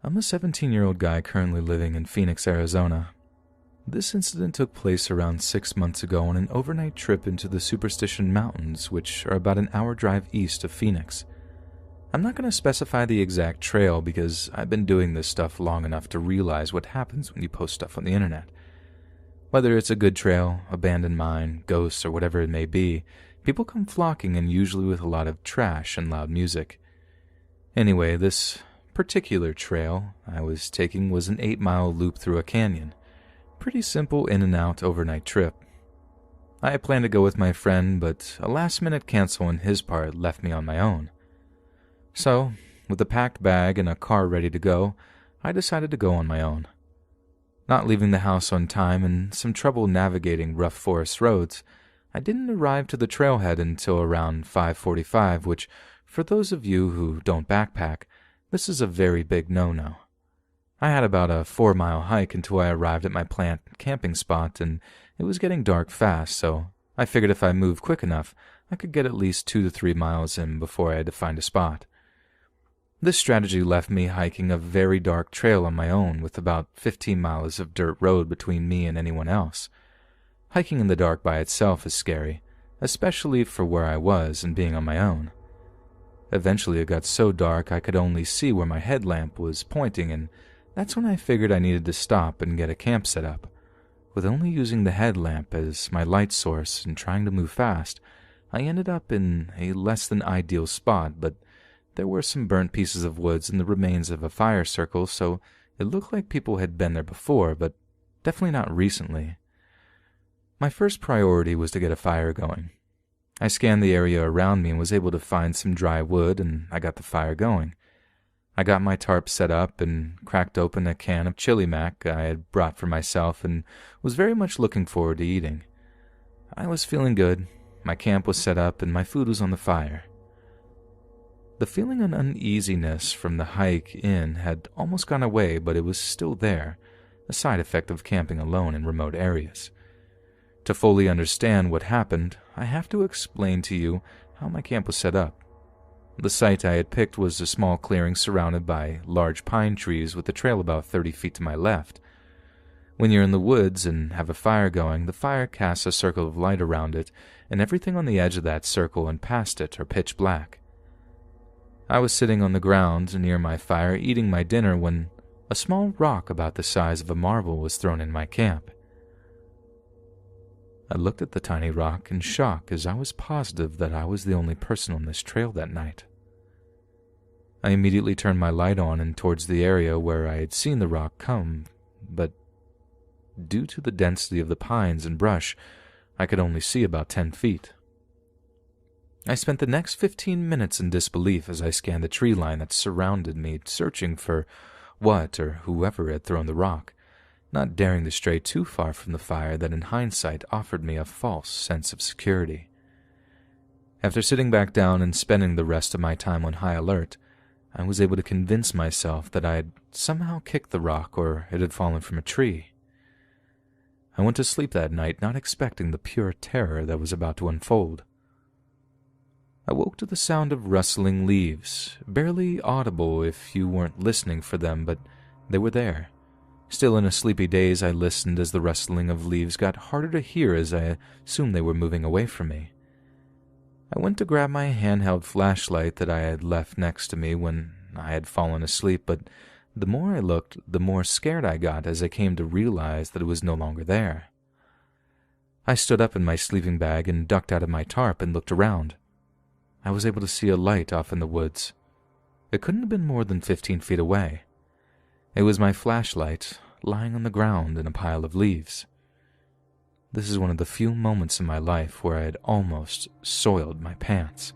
I'm a 17-year-old guy currently living in Phoenix, Arizona. This incident took place around 6 months ago on an overnight trip into the Superstition Mountains, which are about an hour drive east of Phoenix. I'm not going to specify the exact trail because I've been doing this stuff long enough to realize what happens when you post stuff on the internet. Whether it's a good trail, abandoned mine, ghosts, or whatever it may be, people come flocking and usually with a lot of trash and loud music. Anyway, this particular trail I was taking was an 8-mile loop through a canyon. Pretty simple in and out overnight trip. I had planned to go with my friend, but a last-minute cancel on his part left me on my own. So, with a packed bag and a car ready to go, I decided to go on my own. Not leaving the house on time and some trouble navigating rough forest roads, I didn't arrive to the trailhead until around 5:45, which, for those of you who don't backpack, this is a very big no-no. I had about a 4-mile hike until I arrived at my planned camping spot, and it was getting dark fast, so I figured if I moved quick enough, I could get at least 2 to 3 miles in before I had to find a spot. This strategy left me hiking a very dark trail on my own with about 15 miles of dirt road between me and anyone else. Hiking in the dark by itself is scary, especially for where I was and being on my own. Eventually it got so dark I could only see where my headlamp was pointing, and that's when I figured I needed to stop and get a camp set up. With only using the headlamp as my light source and trying to move fast, I ended up in a less than ideal spot, but there were some burnt pieces of woods and the remains of a fire circle, so it looked like people had been there before, but definitely not recently. My first priority was to get a fire going. I scanned the area around me and was able to find some dry wood, and I got the fire going. I got my tarp set up and cracked open a can of chili mac I had brought for myself and was very much looking forward to eating. I was feeling good, my camp was set up, and my food was on the fire. The feeling of uneasiness from the hike in had almost gone away, but it was still there, a side effect of camping alone in remote areas. To fully understand what happened, I have to explain to you how my camp was set up. The site I had picked was a small clearing surrounded by large pine trees with the trail about 30 feet to my left. When you're in the woods and have a fire going, the fire casts a circle of light around it, and everything on the edge of that circle and past it are pitch black. I was sitting on the ground near my fire eating my dinner when a small rock about the size of a marble was thrown in my camp. I looked at the tiny rock in shock as I was positive that I was the only person on this trail that night. I immediately turned my light on and towards the area where I had seen the rock come, but due to the density of the pines and brush, I could only see about 10 feet. I spent the next 15 minutes in disbelief as I scanned the tree line that surrounded me, searching for what or whoever had thrown the rock, not daring to stray too far from the fire that in hindsight offered me a false sense of security. After sitting back down and spending the rest of my time on high alert, I was able to convince myself that I had somehow kicked the rock or it had fallen from a tree. I went to sleep that night not expecting the pure terror that was about to unfold. I woke to the sound of rustling leaves, barely audible if you weren't listening for them, but they were there. Still in a sleepy daze, I listened as the rustling of leaves got harder to hear as I assumed they were moving away from me. I went to grab my handheld flashlight that I had left next to me when I had fallen asleep, but the more I looked, the more scared I got as I came to realize that it was no longer there. I stood up in my sleeping bag and ducked out of my tarp and looked around. I was able to see a light off in the woods. It couldn't have been more than 15 feet away. It was my flashlight, lying on the ground in a pile of leaves. This is one of the few moments in my life where I had almost soiled my pants.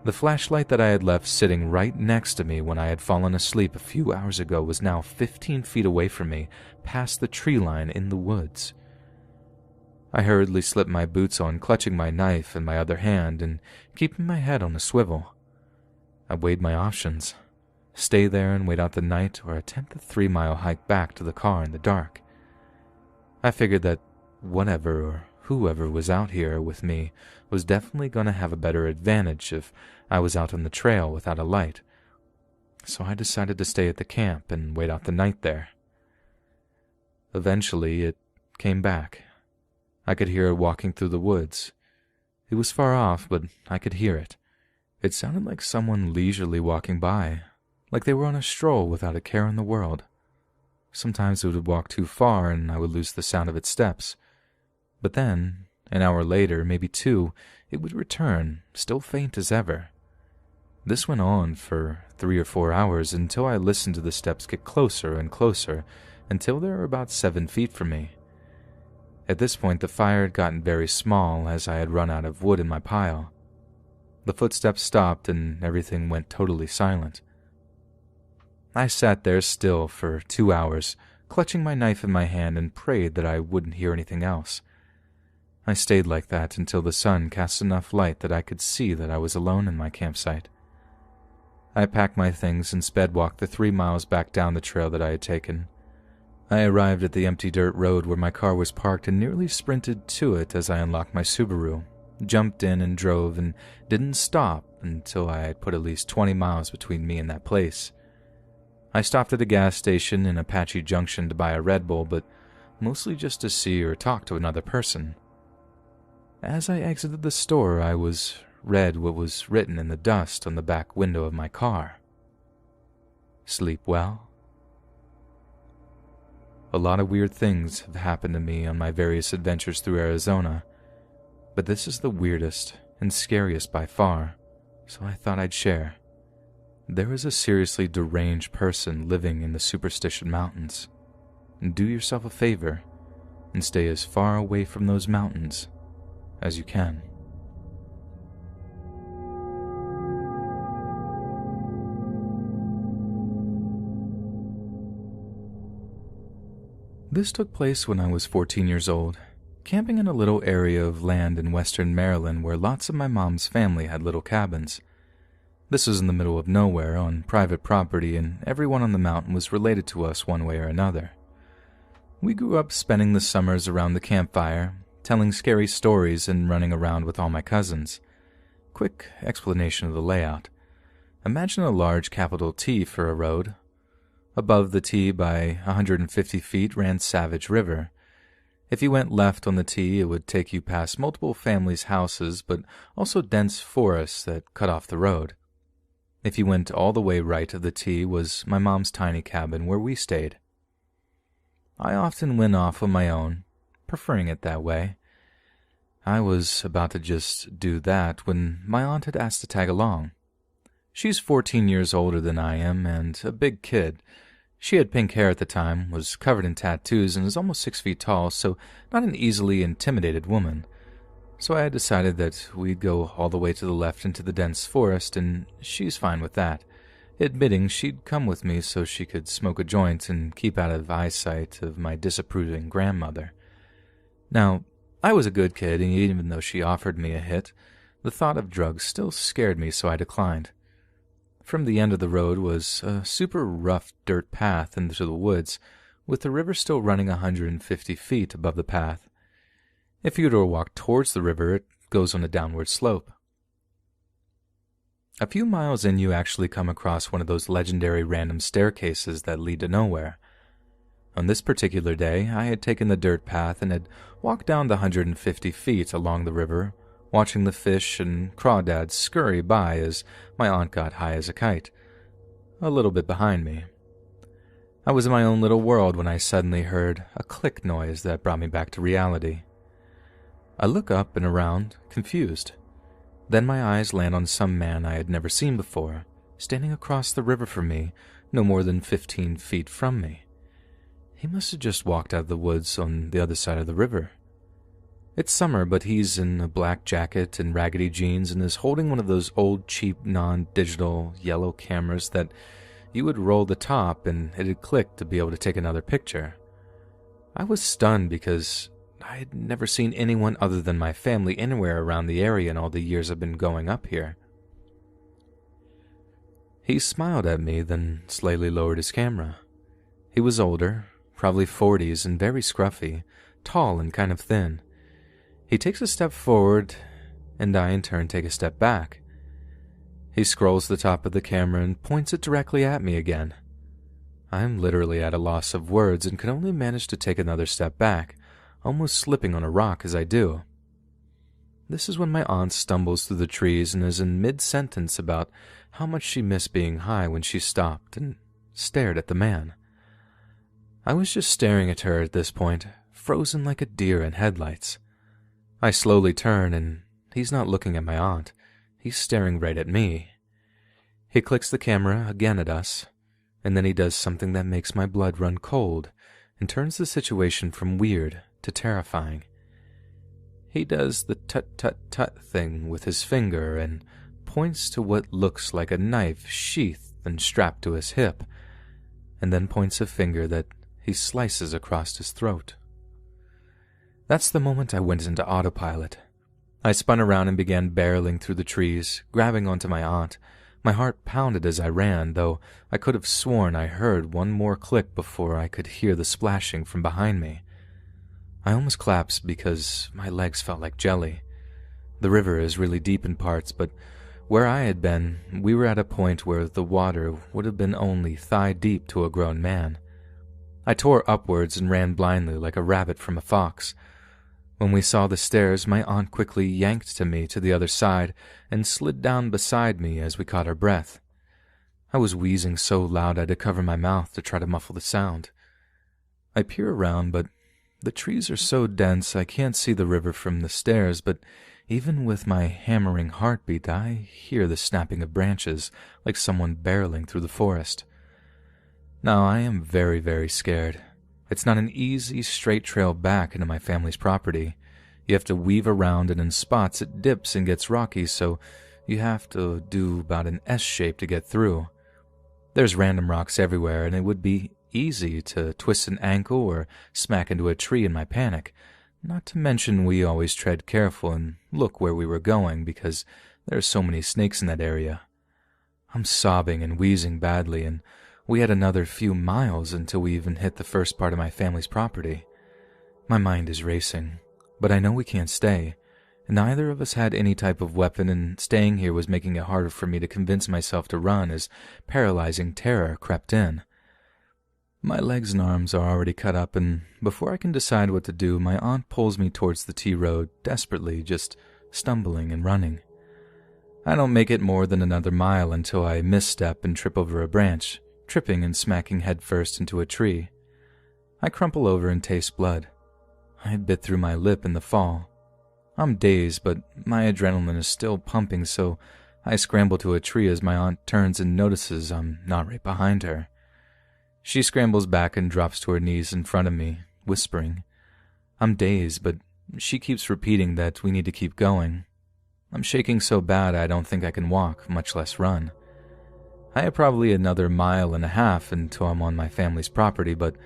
The flashlight that I had left sitting right next to me when I had fallen asleep a few hours ago was now 15 feet away from me, past the tree line in the woods. I hurriedly slipped my boots on, clutching my knife in my other hand and keeping my head on a swivel. I weighed my options. Stay there and wait out the night, or attempt the 3-mile hike back to the car in the dark. I figured that whatever or whoever was out here with me was definitely going to have a better advantage if I was out on the trail without a light. so I decided to stay at the camp and wait out the night there. Eventually, it came back. I could hear it walking through the woods. It was far off, but I could hear it. It sounded like someone leisurely walking by, like they were on a stroll without a care in the world. Sometimes it would walk too far and I would lose the sound of its steps. But then, an hour later, maybe two, it would return, still faint as ever. This went on for 3 or 4 hours until I listened to the steps get closer and closer until they were about 7 feet from me. At this point, the fire had gotten very small as I had run out of wood in my pile. The footsteps stopped and everything went totally silent. I sat there still for 2 hours, clutching my knife in my hand and prayed that I wouldn't hear anything else. I stayed like that until the sun cast enough light that I could see that I was alone in my campsite. I packed my things and sped walked the 3 miles back down the trail that I had taken. I arrived at the empty dirt road where my car was parked and nearly sprinted to it as I unlocked my Subaru, jumped in and drove and didn't stop until I had put at least 20 miles between me and that place. I stopped at a gas station in Apache Junction to buy a Red Bull, but mostly just to see or talk to another person. As I exited the store, I read what was written in the dust on the back window of my car. Sleep well. A lot of weird things have happened to me on my various adventures through Arizona, but this is the weirdest and scariest by far, so I thought I'd share. There is a seriously deranged person living in the Superstition Mountains. Do yourself a favor and stay as far away from those mountains as you can. This took place when I was 14 years old, camping in a little area of land in western Maryland where lots of my mom's family had little cabins. This was in the middle of nowhere on private property, and everyone on the mountain was related to us one way or another. We grew up spending the summers around the campfire, telling scary stories and running around with all my cousins. Quick explanation of the layout. Imagine a large capital T for a road. Above the T by 150 feet ran Savage River. If you went left on the T, it would take you past multiple families' houses, but also dense forests that cut off the road. If you went all the way right of the T was my mom's tiny cabin where we stayed. I often went off on my own, preferring it that way. I was about to just do that when my aunt had asked to tag along. She's 14 years older than I am and a big kid. She had pink hair at the time, was covered in tattoos, and is almost 6 feet tall, so not an easily intimidated woman. So I had decided that we'd go all the way to the left into the dense forest, and she's fine with that, admitting she'd come with me so she could smoke a joint and keep out of eyesight of my disapproving grandmother. Now, I was a good kid, and even though she offered me a hit, the thought of drugs still scared me, so I declined. From the end of the road was a super rough dirt path into the woods, with the river still running 150 feet above the path. If you were to walk towards the river, it goes on a downward slope. A few miles in, you actually come across one of those legendary random staircases that lead to nowhere. On this particular day, I had taken the dirt path and had walked down the 150 feet along the river, watching the fish and crawdads scurry by as my aunt got high as a kite, a little bit behind me. I was in my own little world when I suddenly heard a click noise that brought me back to reality. I look up and around, confused. Then my eyes land on some man I had never seen before, standing across the river from me, no more than 15 feet from me. He must have just walked out of the woods on the other side of the river. It's summer, but he's in a black jacket and raggedy jeans and is holding one of those old, cheap, non-digital yellow cameras that you would roll the top and it'd click to be able to take another picture. I was stunned because I had never seen anyone other than my family anywhere around the area in all the years I've been going up here. He smiled at me, then slightly lowered his camera. He was older, probably 40s, and very scruffy, tall and kind of thin. He takes a step forward, and I in turn take a step back. He scrolls the top of the camera and points it directly at me again. I am literally at a loss of words and can only manage to take another step back, almost slipping on a rock as I do. This is when my aunt stumbles through the trees and is in mid-sentence about how much she missed being high when she stopped and stared at the man. I was just staring at her at this point, frozen like a deer in headlights. I slowly turn, and he's not looking at my aunt. He's staring right at me. He clicks the camera again at us, and then he does something that makes my blood run cold and turns the situation from weird to terrifying. He does the tut-tut-tut thing with his finger and points to what looks like a knife sheathed and strapped to his hip, and then points a finger that he slices across his throat. That's the moment I went into autopilot. I spun around and began barreling through the trees, grabbing onto my aunt. My heart pounded as I ran, though I could have sworn I heard one more click before I could hear the splashing from behind me. I almost collapsed because my legs felt like jelly. The river is really deep in parts, but where I had been, we were at a point where the water would have been only thigh-deep to a grown man. I tore upwards and ran blindly like a rabbit from a fox. When we saw the stairs, my aunt quickly yanked me to the other side and slid down beside me as we caught our breath. I was wheezing so loud I had to cover my mouth to try to muffle the sound. I peer around, but the trees are so dense I can't see the river from the stairs, but even with my hammering heartbeat, I hear the snapping of branches like someone barreling through the forest. Now, I am very, very scared. It's not an easy, straight trail back into my family's property. You have to weave around, and in spots it dips and gets rocky, so you have to do about an S shape to get through. There's random rocks everywhere, and it would be easy to twist an ankle or smack into a tree in my panic. Not to mention we always tread careful and look where we were going because there are so many snakes in that area. I'm sobbing and wheezing badly, and we had another few miles until we even hit the first part of my family's property. My mind is racing, but I know we can't stay, and neither of us had any type of weapon, and staying here was making it harder for me to convince myself to run as paralyzing terror crept in. My legs and arms are already cut up, and before I can decide what to do, my aunt pulls me towards the T-road, desperately, just stumbling and running. I don't make it more than another mile until I misstep and trip over a branch, tripping and smacking headfirst into a tree. I crumple over and taste blood. I bit through my lip in the fall. I'm dazed, but my adrenaline is still pumping, so I scramble to a tree as my aunt turns and notices I'm not right behind her. She scrambles back and drops to her knees in front of me, whispering. I'm dazed, but she keeps repeating that we need to keep going. I'm shaking so bad I don't think I can walk, much less run. I have probably another 1.5 miles until I'm on my family's property, but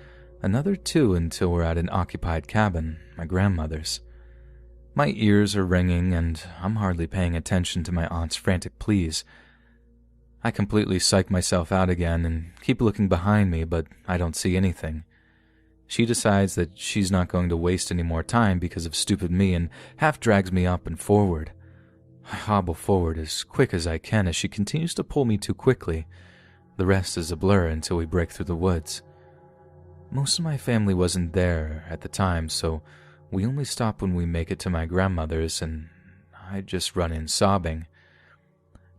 another 2 until we're at an occupied cabin, my grandmother's. My ears are ringing, and I'm hardly paying attention to my aunt's frantic pleas. I completely psych myself out again and keep looking behind me, but I don't see anything. She decides that she's not going to waste any more time because of stupid me and half drags me up and forward. I hobble forward as quick as I can as she continues to pull me too quickly. The rest is a blur until we break through the woods. Most of my family wasn't there at the time, so we only stop when we make it to my grandmother's, and I just run in sobbing.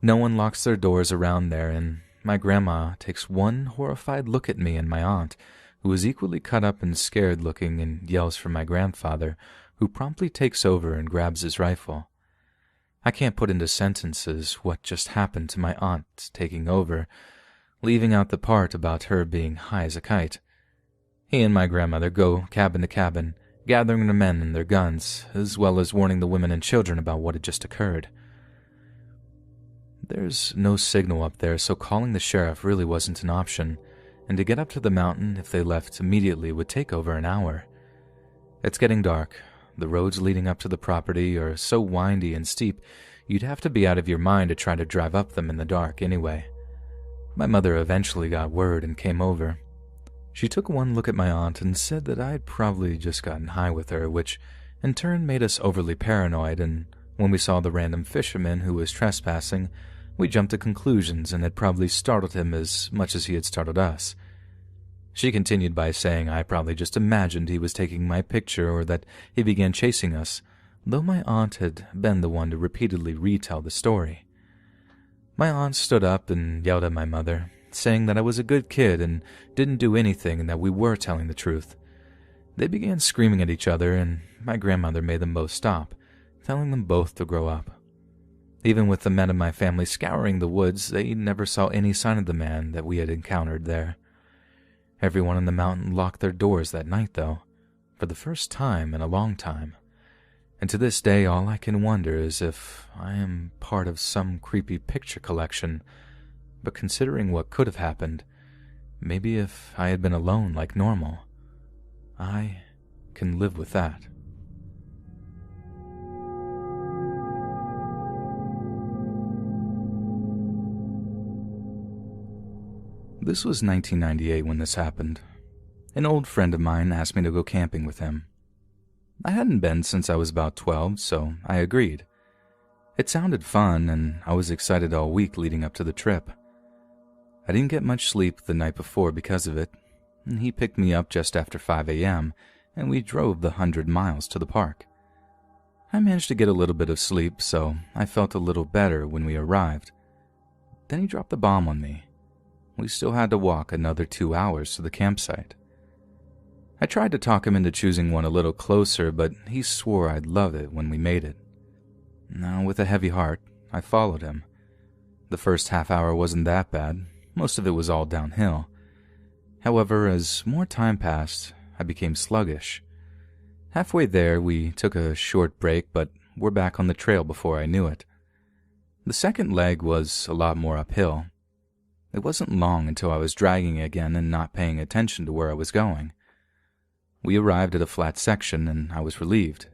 No one locks their doors around there, and my grandma takes one horrified look at me and my aunt, who is equally cut up and scared looking, and yells for my grandfather, who promptly takes over and grabs his rifle. I can't put into sentences what just happened to my aunt taking over, leaving out the part about her being high as a kite. He and my grandmother go cabin to cabin, gathering the men and their guns, as well as warning the women and children about what had just occurred. There's no signal up there, so calling the sheriff really wasn't an option, and to get up to the mountain if they left immediately would take over an hour. It's getting dark. The roads leading up to the property are so windy and steep, you'd have to be out of your mind to try to drive up them in the dark anyway. My mother eventually got word and came over. She took one look at my aunt and said that I'd probably just gotten high with her, which in turn made us overly paranoid, and when we saw the random fisherman who was trespassing, We jumped to conclusions and had probably startled him as much as he had startled us. She continued by saying I probably just imagined he was taking my picture or that he began chasing us, though my aunt had been the one to repeatedly retell the story. My aunt stood up and yelled at my mother, saying that I was a good kid and didn't do anything and that we were telling the truth. They began screaming at each other, and my grandmother made them both stop, telling them both to grow up. Even with the men of my family scouring the woods, they never saw any sign of the man that we had encountered there. Everyone in the mountain locked their doors that night, though, for the first time in a long time. And to this day, all I can wonder is if I am part of some creepy picture collection. But considering what could have happened, maybe if I had been alone like normal, I can live with that. This was 1998 when this happened. An old friend of mine asked me to go camping with him. I hadn't been since I was about 12, so I agreed. It sounded fun, and I was excited all week leading up to the trip. I didn't get much sleep the night before because of it, and he picked me up just after 5 a.m., and we drove the 100 miles to the park. I managed to get a little bit of sleep, so I felt a little better when we arrived. Then he dropped the bomb on me. We still had to walk another 2 hours to the campsite. I tried to talk him into choosing one a little closer, but he swore I'd love it when we made it. Now, with a heavy heart, I followed him. The first half hour wasn't that bad. Most of it was all downhill. However, as more time passed, I became sluggish. Halfway there, we took a short break, but were back on the trail before I knew it. The second leg was a lot more uphill. It wasn't long until I was dragging again and not paying attention to where I was going. We arrived at a flat section, and I was relieved.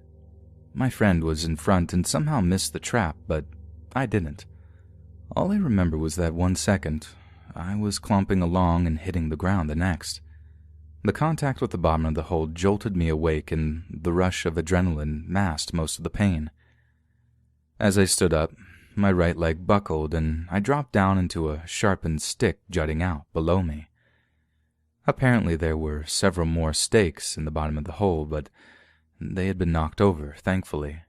My friend was in front and somehow missed the trap, but I didn't. All I remember was that 1 second, I was clomping along and hitting the ground the next. The contact with the bottom of the hole jolted me awake, and the rush of adrenaline masked most of the pain. As I stood up, my right leg buckled, and I dropped down into a sharpened stick jutting out below me. Apparently there were several more stakes in the bottom of the hole, but they had been knocked over, thankfully.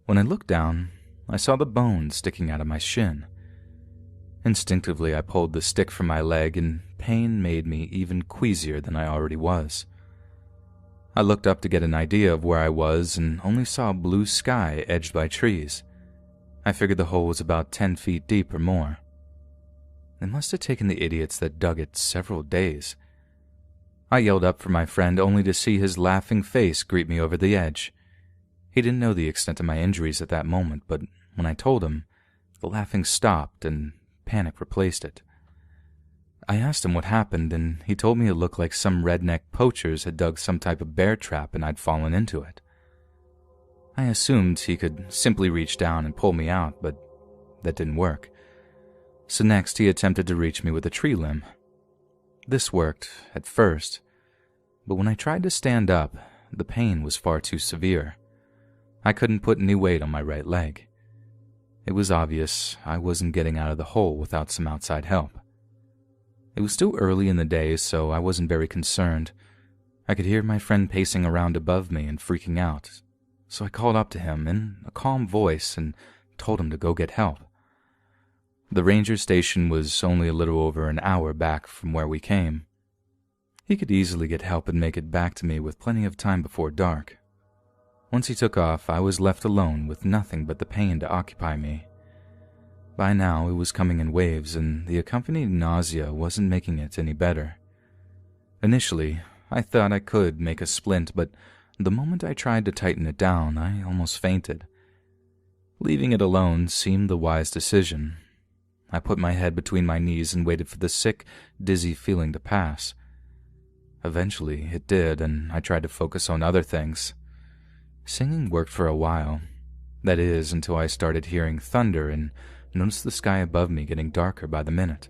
When I looked down, I saw the bone sticking out of my shin. Instinctively, I pulled the stick from my leg, and pain made me even queasier than I already was. I looked up to get an idea of where I was and only saw blue sky edged by trees. I figured the hole was about 10 feet deep or more. It must have taken the idiots that dug it several days. I yelled up for my friend only to see his laughing face greet me over the edge. He didn't know the extent of my injuries at that moment, but when I told him, the laughing stopped and panic replaced it. I asked him what happened, and he told me it looked like some redneck poachers had dug some type of bear trap and I'd fallen into it. I assumed he could simply reach down and pull me out, but that didn't work. So next he attempted to reach me with a tree limb. This worked at first, but when I tried to stand up, the pain was far too severe. I couldn't put any weight on my right leg. It was obvious I wasn't getting out of the hole without some outside help. It was still early in the day, so I wasn't very concerned. I could hear my friend pacing around above me and freaking out, so I called up to him in a calm voice and told him to go get help. The ranger station was only a little over an hour back from where we came. He could easily get help and make it back to me with plenty of time before dark. Once he took off, I was left alone with nothing but the pain to occupy me. By now, it was coming in waves, and the accompanying nausea wasn't making it any better. Initially, I thought I could make a splint, but the moment I tried to tighten it down, I almost fainted. Leaving it alone seemed the wise decision. I put my head between my knees and waited for the sick, dizzy feeling to pass. Eventually, it did, and I tried to focus on other things. Singing worked for a while. That is, until I started hearing thunder and noticed the sky above me getting darker by the minute.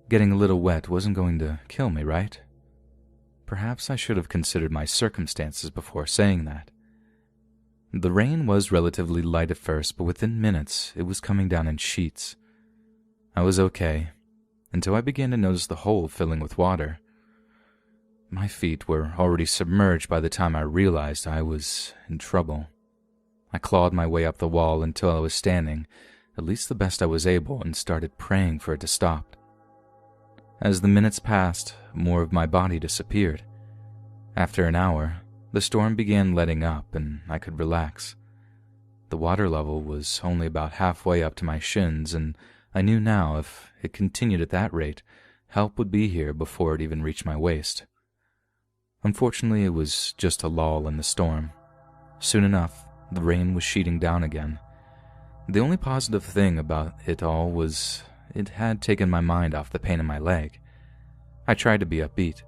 Getting a little wet wasn't going to kill me, right? Perhaps I should have considered my circumstances before saying that. The rain was relatively light at first, but within minutes, it was coming down in sheets. I was okay, until I began to notice the hole filling with water. My feet were already submerged by the time I realized I was in trouble. I clawed my way up the wall until I was standing, at least the best I was able, and started praying for it to stop. As the minutes passed, more of my body disappeared. After an hour, the storm began letting up and I could relax. The water level was only about halfway up to my shins, and I knew now if it continued at that rate, help would be here before it even reached my waist. Unfortunately, it was just a lull in the storm. Soon enough, the rain was sheeting down again. The only positive thing about it all was it had taken my mind off the pain in my leg. I tried to be upbeat,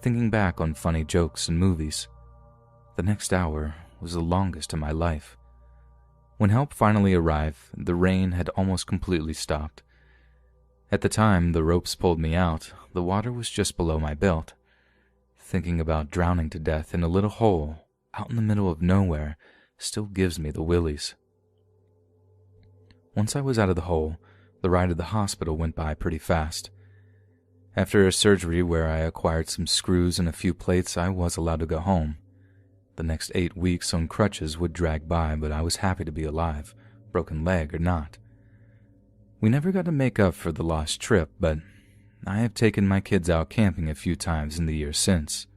thinking back on funny jokes and movies. The next hour was the longest in my life. When help finally arrived, the rain had almost completely stopped. At the time the ropes pulled me out, the water was just below my belt. Thinking about drowning to death in a little hole out in the middle of nowhere still gives me the willies. Once I was out of the hole, the ride to the hospital went by pretty fast. After a surgery where I acquired some screws and a few plates, I was allowed to go home. The next 8 weeks on crutches would drag by, but I was happy to be alive, broken leg or not. We never got to make up for the lost trip, but I have taken my kids out camping a few times in the years since.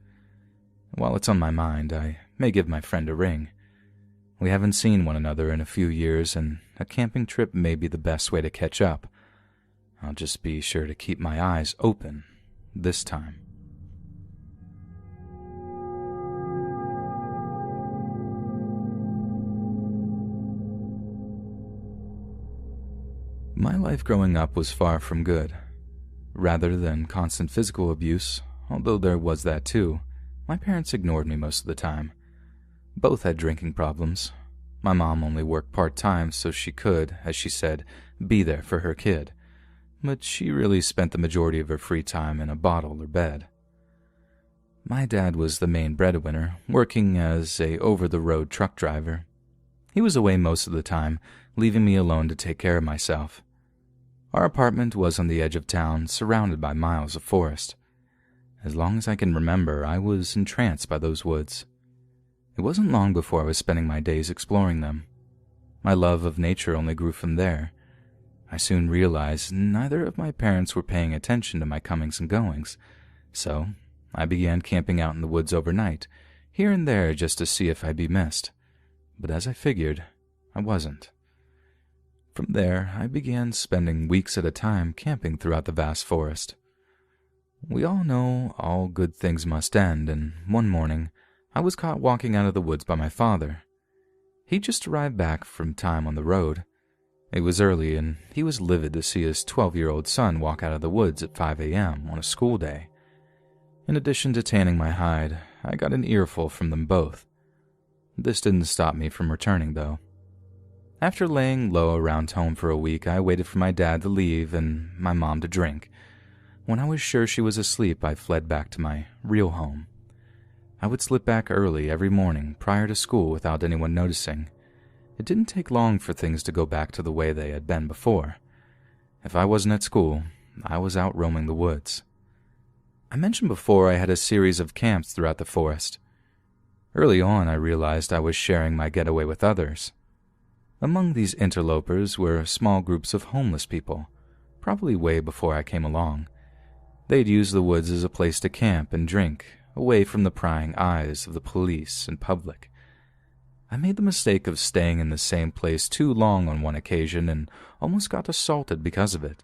While it's on my mind, I may give my friend a ring. We haven't seen one another in a few years, and a camping trip may be the best way to catch up. I'll just be sure to keep my eyes open this time. My life growing up was far from good. Rather than constant physical abuse, although there was that too, my parents ignored me most of the time. Both had drinking problems. My mom only worked part-time so she could, as she said, be there for her kid. But she really spent the majority of her free time in a bottle or bed. My dad was the main breadwinner, working as a over-the-road truck driver. He was away most of the time, leaving me alone to take care of myself. Our apartment was on the edge of town, surrounded by miles of forest. As long as I can remember, I was entranced by those woods. It wasn't long before I was spending my days exploring them. My love of nature only grew from there. I soon realized neither of my parents were paying attention to my comings and goings, so I began camping out in the woods overnight, here and there just to see if I'd be missed. But as I figured, I wasn't. From there, I began spending weeks at a time camping throughout the vast forest. We all know all good things must end, and one morning, I was caught walking out of the woods by my father. He just arrived back from time on the road. It was early, and he was livid to see his 12-year-old son walk out of the woods at 5 a.m. on a school day. In addition to tanning my hide, I got an earful from them both. This didn't stop me from returning, though. After laying low around home for a week, I waited for my dad to leave and my mom to drink. When I was sure she was asleep, I fled back to my real home. I would slip back early every morning prior to school without anyone noticing. It didn't take long for things to go back to the way they had been before. If I wasn't at school, I was out roaming the woods. I mentioned before I had a series of camps throughout the forest. Early on, I realized I was sharing my getaway with others. Among these interlopers were small groups of homeless people, probably way before I came along. They'd use the woods as a place to camp and drink, away from the prying eyes of the police and public. I made the mistake of staying in the same place too long on one occasion and almost got assaulted because of it.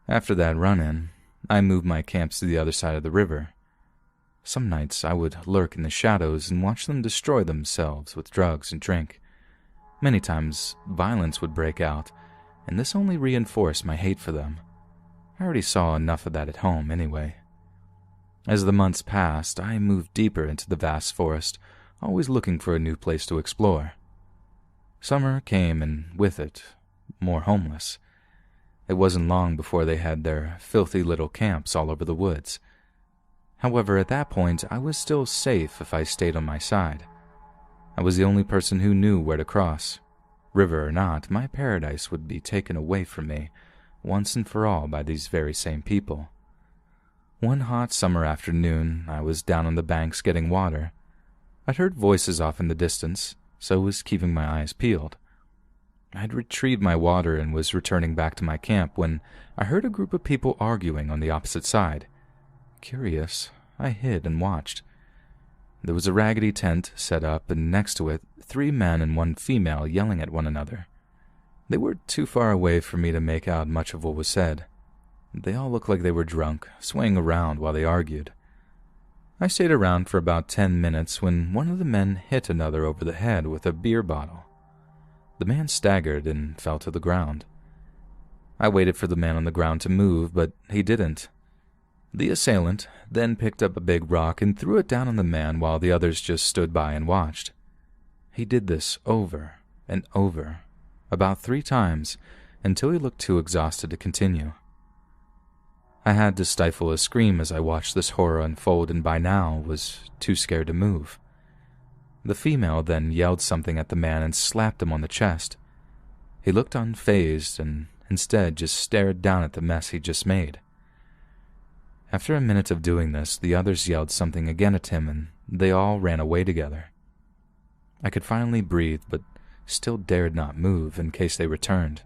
After that run-in, I moved my camps to the other side of the river. Some nights I would lurk in the shadows and watch them destroy themselves with drugs and drink. Many times, violence would break out, and this only reinforced my hate for them. I already saw enough of that at home anyway. As the months passed, I moved deeper into the vast forest, always looking for a new place to explore. Summer came, and with it, more homeless. It wasn't long before they had their filthy little camps all over the woods. However, at that point, I was still safe if I stayed on my side. I was the only person who knew where to cross. River or not, my paradise would be taken away from me, once and for all, by these very same people. One hot summer afternoon, I was down on the banks getting water. I'd heard voices off in the distance, so was keeping my eyes peeled. I'd retrieved my water and was returning back to my camp when I heard a group of people arguing on the opposite side. Curious, I hid and watched. There was a raggedy tent set up, and next to it, 3 men and 1 female yelling at one another. They were too far away for me to make out much of what was said. They all looked like they were drunk, swaying around while they argued. I stayed around for about 10 minutes when one of the men hit another over the head with a beer bottle. The man staggered and fell to the ground. I waited for the man on the ground to move, but he didn't. The assailant then picked up a big rock and threw it down on the man while the others just stood by and watched. He did this over and over, about 3 times, until he looked too exhausted to continue. I had to stifle a scream as I watched this horror unfold and by now was too scared to move. The female then yelled something at the man and slapped him on the chest. He looked unfazed and instead just stared down at the mess he'd just made. After a minute of doing this, the others yelled something again at him and they all ran away together. I could finally breathe, but still dared not move in case they returned.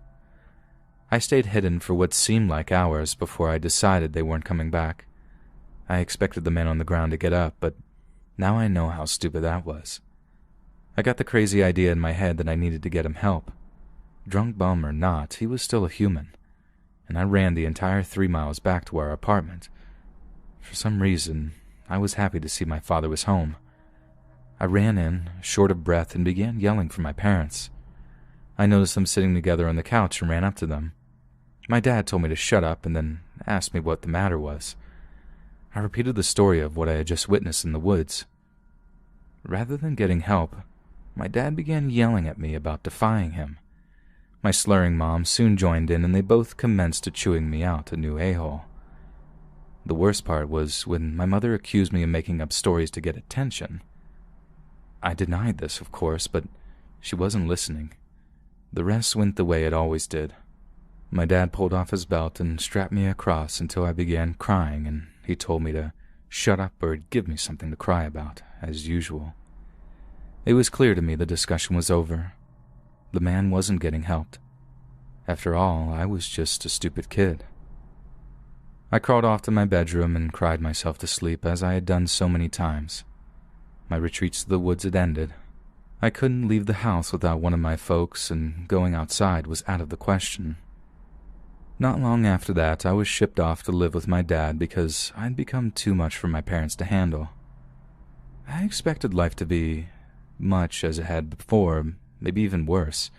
I stayed hidden for what seemed like hours before I decided they weren't coming back. I expected the man on the ground to get up, but now I know how stupid that was. I got the crazy idea in my head that I needed to get him help. Drunk bum or not, he was still a human, and I ran the entire 3 miles back to our apartment. For some reason, I was happy to see my father was home. I ran in, short of breath, and began yelling for my parents. I noticed them sitting together on the couch and ran up to them. My dad told me to shut up and then asked me what the matter was. I repeated the story of what I had just witnessed in the woods. Rather than getting help, my dad began yelling at me about defying him. My slurring mom soon joined in and they both commenced chewing me out a new a-hole. The worst part was when my mother accused me of making up stories to get attention. I denied this, of course, but she wasn't listening. The rest went the way it always did. My dad pulled off his belt and strapped me across until I began crying, and he told me to shut up or give me something to cry about, as usual. It was clear to me the discussion was over. The man wasn't getting helped. After all, I was just a stupid kid. I crawled off to my bedroom and cried myself to sleep as I had done so many times. My retreats to the woods had ended. I couldn't leave the house without one of my folks, and going outside was out of the question. Not long after that, I was shipped off to live with my dad because I'd become too much for my parents to handle. I expected life to be much as it had before, maybe even worse.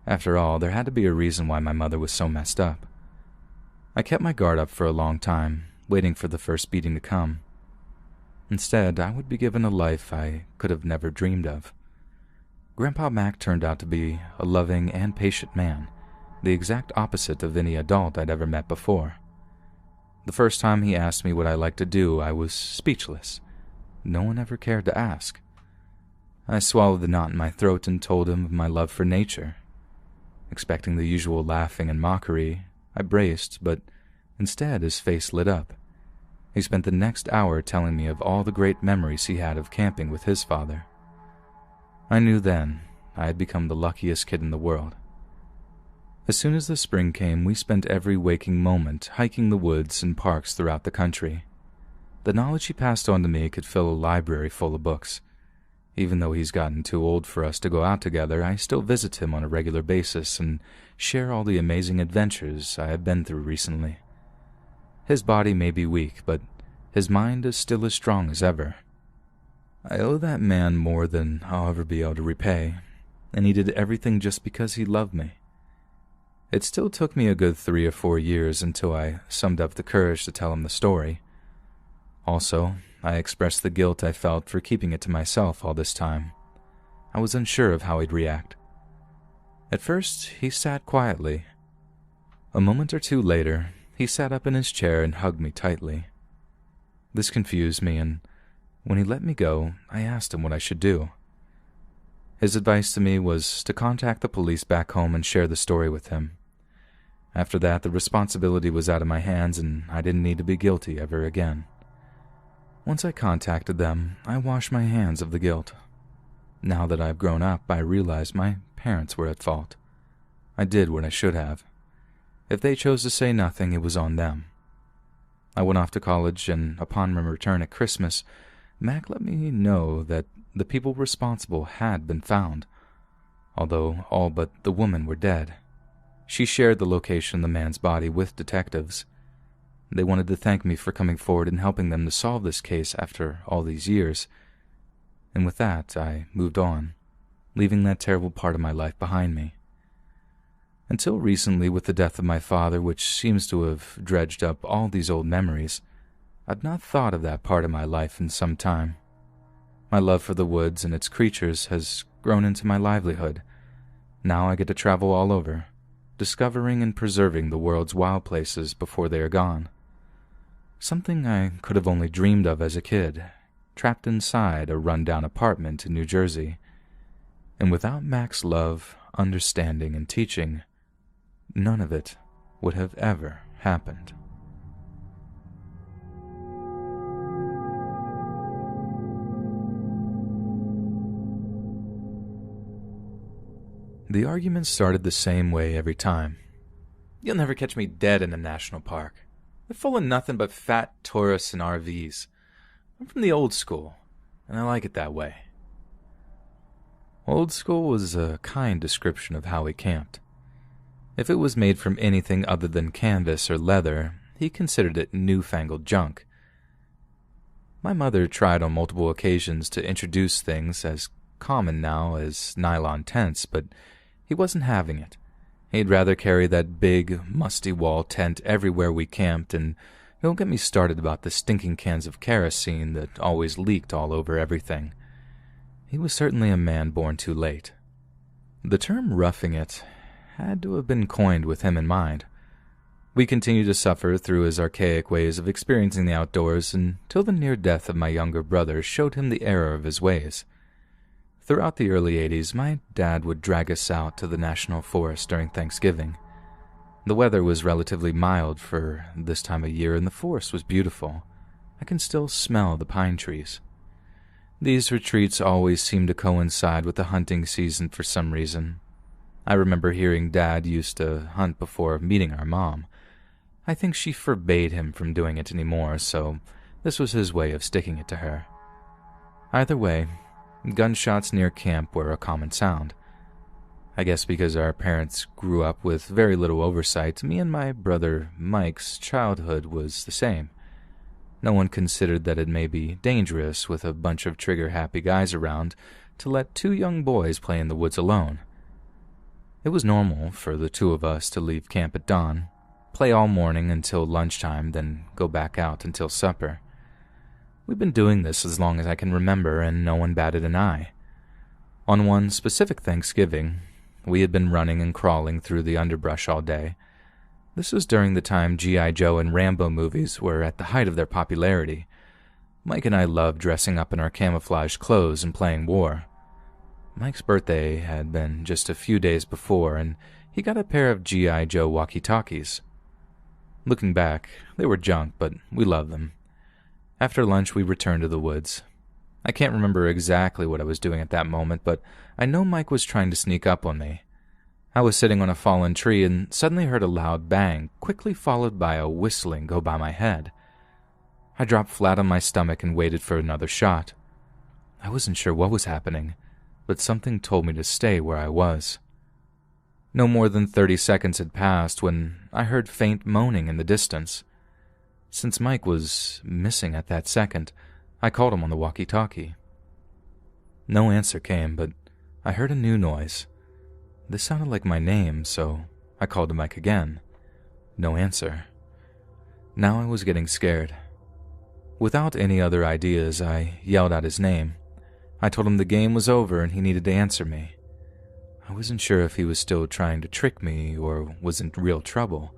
After all, there had to be a reason why my mother was so messed up. I kept my guard up for a long time, waiting for the first beating to come. Instead, I would be given a life I could have never dreamed of. Grandpa Mac turned out to be a loving and patient man, the exact opposite of any adult I'd ever met before. The first time he asked me what I liked to do, I was speechless. No one ever cared to ask. I swallowed the knot in my throat and told him of my love for nature. Expecting the usual laughing and mockery, I braced, but instead his face lit up. He spent the next hour telling me of all the great memories he had of camping with his father. I knew then I had become the luckiest kid in the world. As soon as the spring came, we spent every waking moment hiking the woods and parks throughout the country. The knowledge he passed on to me could fill a library full of books. Even though he's gotten too old for us to go out together, I still visit him on a regular basis and share all the amazing adventures I have been through recently. His body may be weak, but his mind is still as strong as ever. I owe that man more than I'll ever be able to repay, and he did everything just because he loved me. It still took me a good 3 or 4 years until I summed up the courage to tell him the story. Also, I expressed the guilt I felt for keeping it to myself all this time. I was unsure of how he'd react. At first, he sat quietly. A moment or two later, he sat up in his chair and hugged me tightly. This confused me, and when he let me go, I asked him what I should do. His advice to me was to contact the police back home and share the story with him. After that, the responsibility was out of my hands and I didn't need to be guilty ever again. Once I contacted them, I washed my hands of the guilt. Now that I've grown up, I realize my parents were at fault. I did what I should have. If they chose to say nothing, it was on them. I went off to college, and upon my return at Christmas, Mac let me know that the people responsible had been found, although all but the woman were dead. She shared the location of the man's body with detectives. They wanted to thank me for coming forward and helping them to solve this case after all these years. And with that, I moved on, leaving that terrible part of my life behind me. Until recently, with the death of my father, which seems to have dredged up all these old memories, I've not thought of that part of my life in some time. My love for the woods and its creatures has grown into my livelihood. Now I get to travel all over, discovering and preserving the world's wild places before they are gone. Something I could have only dreamed of as a kid, trapped inside a run-down apartment in New Jersey. And without Mac's love, understanding, and teaching, none of it would have ever happened. The argument started the same way every time. "You'll never catch me dead in a national park. They're full of nothing but fat tourists and RVs. I'm from the old school, and I like it that way." Old school was a kind description of how he camped. If it was made from anything other than canvas or leather, he considered it newfangled junk. My mother tried on multiple occasions to introduce things as common now as nylon tents, but he wasn't having it. He'd rather carry that big, musty wall tent everywhere we camped, and don't get me started about the stinking cans of kerosene that always leaked all over everything. He was certainly a man born too late. The term roughing it had to have been coined with him in mind. We continued to suffer through his archaic ways of experiencing the outdoors until the near death of my younger brother showed him the error of his ways. Throughout the early 80s, my dad would drag us out to the National Forest during Thanksgiving. The weather was relatively mild for this time of year, and the forest was beautiful. I can still smell the pine trees. These retreats always seemed to coincide with the hunting season for some reason. I remember hearing Dad used to hunt before meeting our mom. I think she forbade him from doing it anymore, so this was his way of sticking it to her. Either way, gunshots near camp were a common sound. I guess because our parents grew up with very little oversight, me and my brother Mike's childhood was the same. No one considered that it may be dangerous with a bunch of trigger-happy guys around to let two young boys play in the woods alone. It was normal for the two of us to leave camp at dawn, play all morning until lunchtime, then go back out until supper. We've been doing this as long as I can remember, and no one batted an eye. On one specific Thanksgiving, we had been running and crawling through the underbrush all day. This was during the time G.I. Joe and Rambo movies were at the height of their popularity. Mike and I loved dressing up in our camouflage clothes and playing war. Mike's birthday had been just a few days before, and he got a pair of G.I. Joe walkie-talkies. Looking back, they were junk, but we loved them. After lunch, we returned to the woods. I can't remember exactly what I was doing at that moment, but I know Mike was trying to sneak up on me. I was sitting on a fallen tree and suddenly heard a loud bang, quickly followed by a whistling go by my head. I dropped flat on my stomach and waited for another shot. I wasn't sure what was happening, but something told me to stay where I was. No more than 30 seconds had passed when I heard faint moaning in the distance. Since Mike was missing at that second, I called him on the walkie-talkie. No answer came, but I heard a new noise. This sounded like my name, so I called to Mike again. No answer. Now I was getting scared. Without any other ideas, I yelled out his name. I told him the game was over and he needed to answer me. I wasn't sure if he was still trying to trick me or was in real trouble.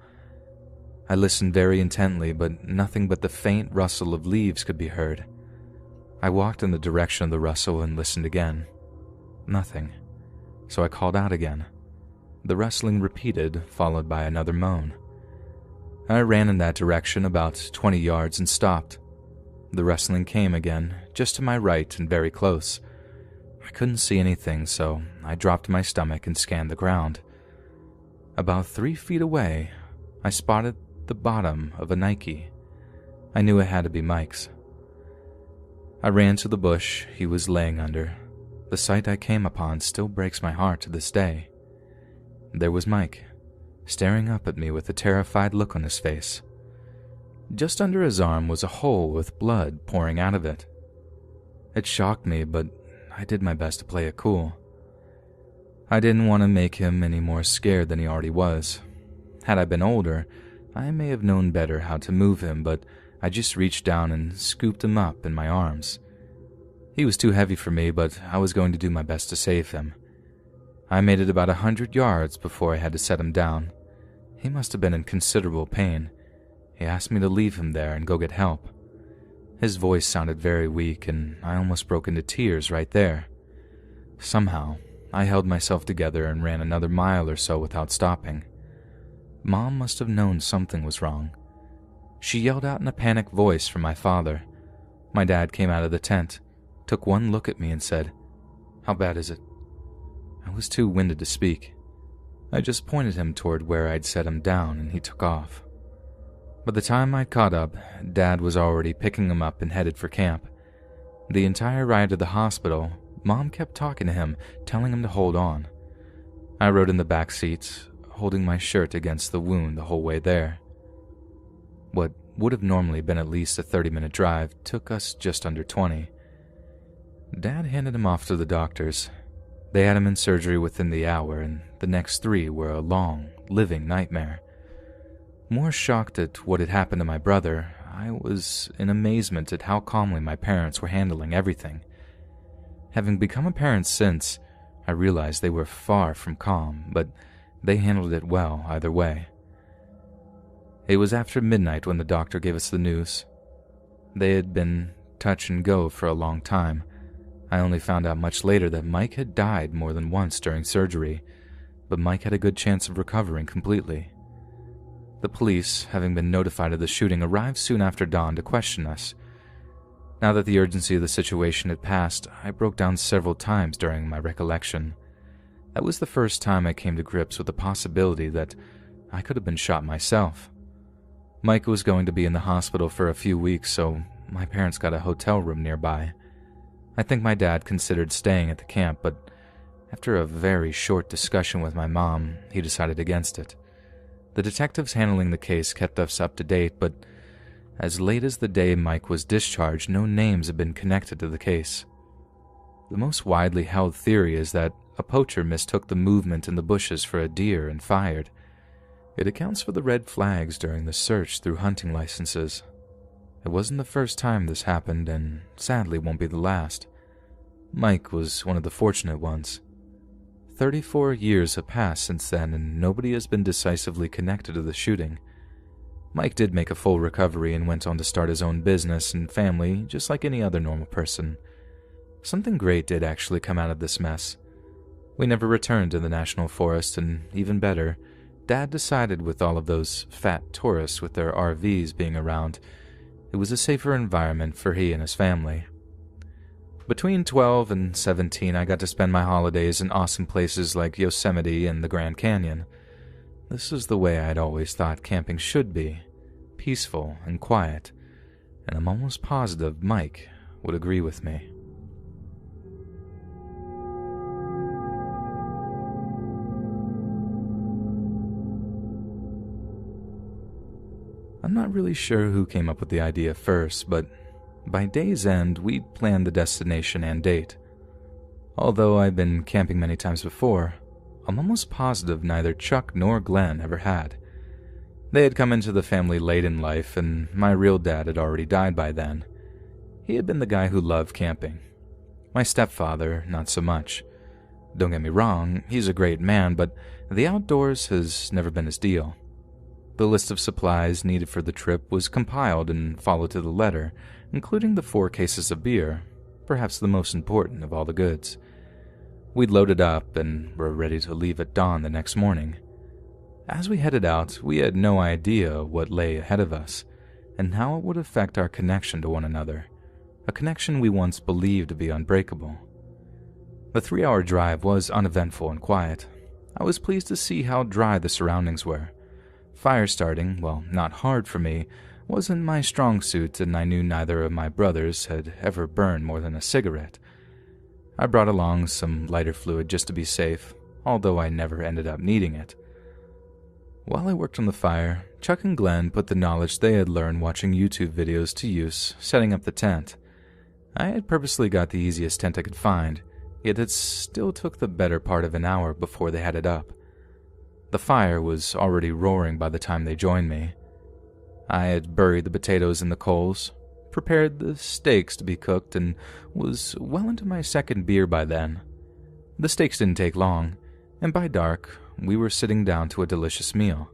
I listened very intently, but nothing but the faint rustle of leaves could be heard. I walked in the direction of the rustle and listened again. Nothing. So I called out again. The rustling repeated, followed by another moan. I ran in that direction about 20 yards and stopped. The rustling came again, just to my right and very close. I couldn't see anything, so I dropped my stomach and scanned the ground. About 3 feet away, I spotted the bottom of a Nike. I knew it had to be Mike's. I ran to the bush he was laying under. The sight I came upon still breaks my heart to this day. There was Mike, staring up at me with a terrified look on his face. Just under his arm was a hole with blood pouring out of it. It shocked me, but I did my best to play it cool. I didn't want to make him any more scared than he already was. Had I been older, I may have known better how to move him, but I just reached down and scooped him up in my arms. He was too heavy for me, but I was going to do my best to save him. I made it about 100 yards before I had to set him down. He must have been in considerable pain. He asked me to leave him there and go get help. His voice sounded very weak, and I almost broke into tears right there. Somehow, I held myself together and ran another mile or so without stopping. Mom must have known something was wrong. She yelled out in a panicked voice for my father. My dad came out of the tent, took one look at me and said, "How bad is it?" I was too winded to speak. I just pointed him toward where I'd set him down and he took off. By the time I'd caught up, Dad was already picking him up and headed for camp. The entire ride to the hospital, Mom kept talking to him, telling him to hold on. I rode in the back seat, holding my shirt against the wound the whole way there. What would have normally been at least a 30-minute drive took us just under 20. Dad handed him off to the doctors. They had him in surgery within the hour, and the next 3 were a long, living nightmare. More shocked at what had happened to my brother, I was in amazement at how calmly my parents were handling everything. Having become a parent since, I realized they were far from calm, but they handled it well either way. It was after midnight when the doctor gave us the news. They had been touch and go for a long time. I only found out much later that Mike had died more than once during surgery, but Mike had a good chance of recovering completely. The police, having been notified of the shooting, arrived soon after dawn to question us. Now that the urgency of the situation had passed, I broke down several times during my recollection. That was the first time I came to grips with the possibility that I could have been shot myself. Mike was going to be in the hospital for a few weeks, so my parents got a hotel room nearby. I think my dad considered staying at the camp, but after a very short discussion with my mom, he decided against it. The detectives handling the case kept us up to date, but as late as the day Mike was discharged, no names had been connected to the case. The most widely held theory is that a poacher mistook the movement in the bushes for a deer and fired. It accounts for the red flags during the search through hunting licenses. It wasn't the first time this happened, and sadly won't be the last. Mike was one of the fortunate ones. 34 years have passed since then, and nobody has been decisively connected to the shooting. Mike did make a full recovery and went on to start his own business and family, just like any other normal person. Something great did actually come out of this mess. We never returned to the national forest, and even better, Dad decided with all of those fat tourists with their RVs being around, it was a safer environment for he and his family. Between 12 and 17, I got to spend my holidays in awesome places like Yosemite and the Grand Canyon. This is the way I'd always thought camping should be, peaceful and quiet, and I'm almost positive Mike would agree with me. I'm not really sure who came up with the idea first, but by day's end, we'd planned the destination and date. Although I've been camping many times before, I'm almost positive neither Chuck nor Glenn ever had. They had come into the family late in life, and my real dad had already died by then. He had been the guy who loved camping. My stepfather, not so much. Don't get me wrong, he's a great man, but the outdoors has never been his deal. The list of supplies needed for the trip was compiled and followed to the letter, including the 4 cases of beer, perhaps the most important of all the goods. We'd loaded up and were ready to leave at dawn the next morning. As we headed out, we had no idea what lay ahead of us and how it would affect our connection to one another, a connection we once believed to be unbreakable. The 3-hour drive was uneventful and quiet. I was pleased to see how dry the surroundings were. Fire starting, while not hard for me, wasn't my strong suit, and I knew neither of my brothers had ever burned more than a cigarette. I brought along some lighter fluid just to be safe, although I never ended up needing it. While I worked on the fire, Chuck and Glenn put the knowledge they had learned watching YouTube videos to use, setting up the tent. I had purposely got the easiest tent I could find, yet it still took the better part of an hour before they had it up. The fire was already roaring by the time they joined me. I had buried the potatoes in the coals, prepared the steaks to be cooked, and was well into my second beer by then. The steaks didn't take long, and by dark, we were sitting down to a delicious meal.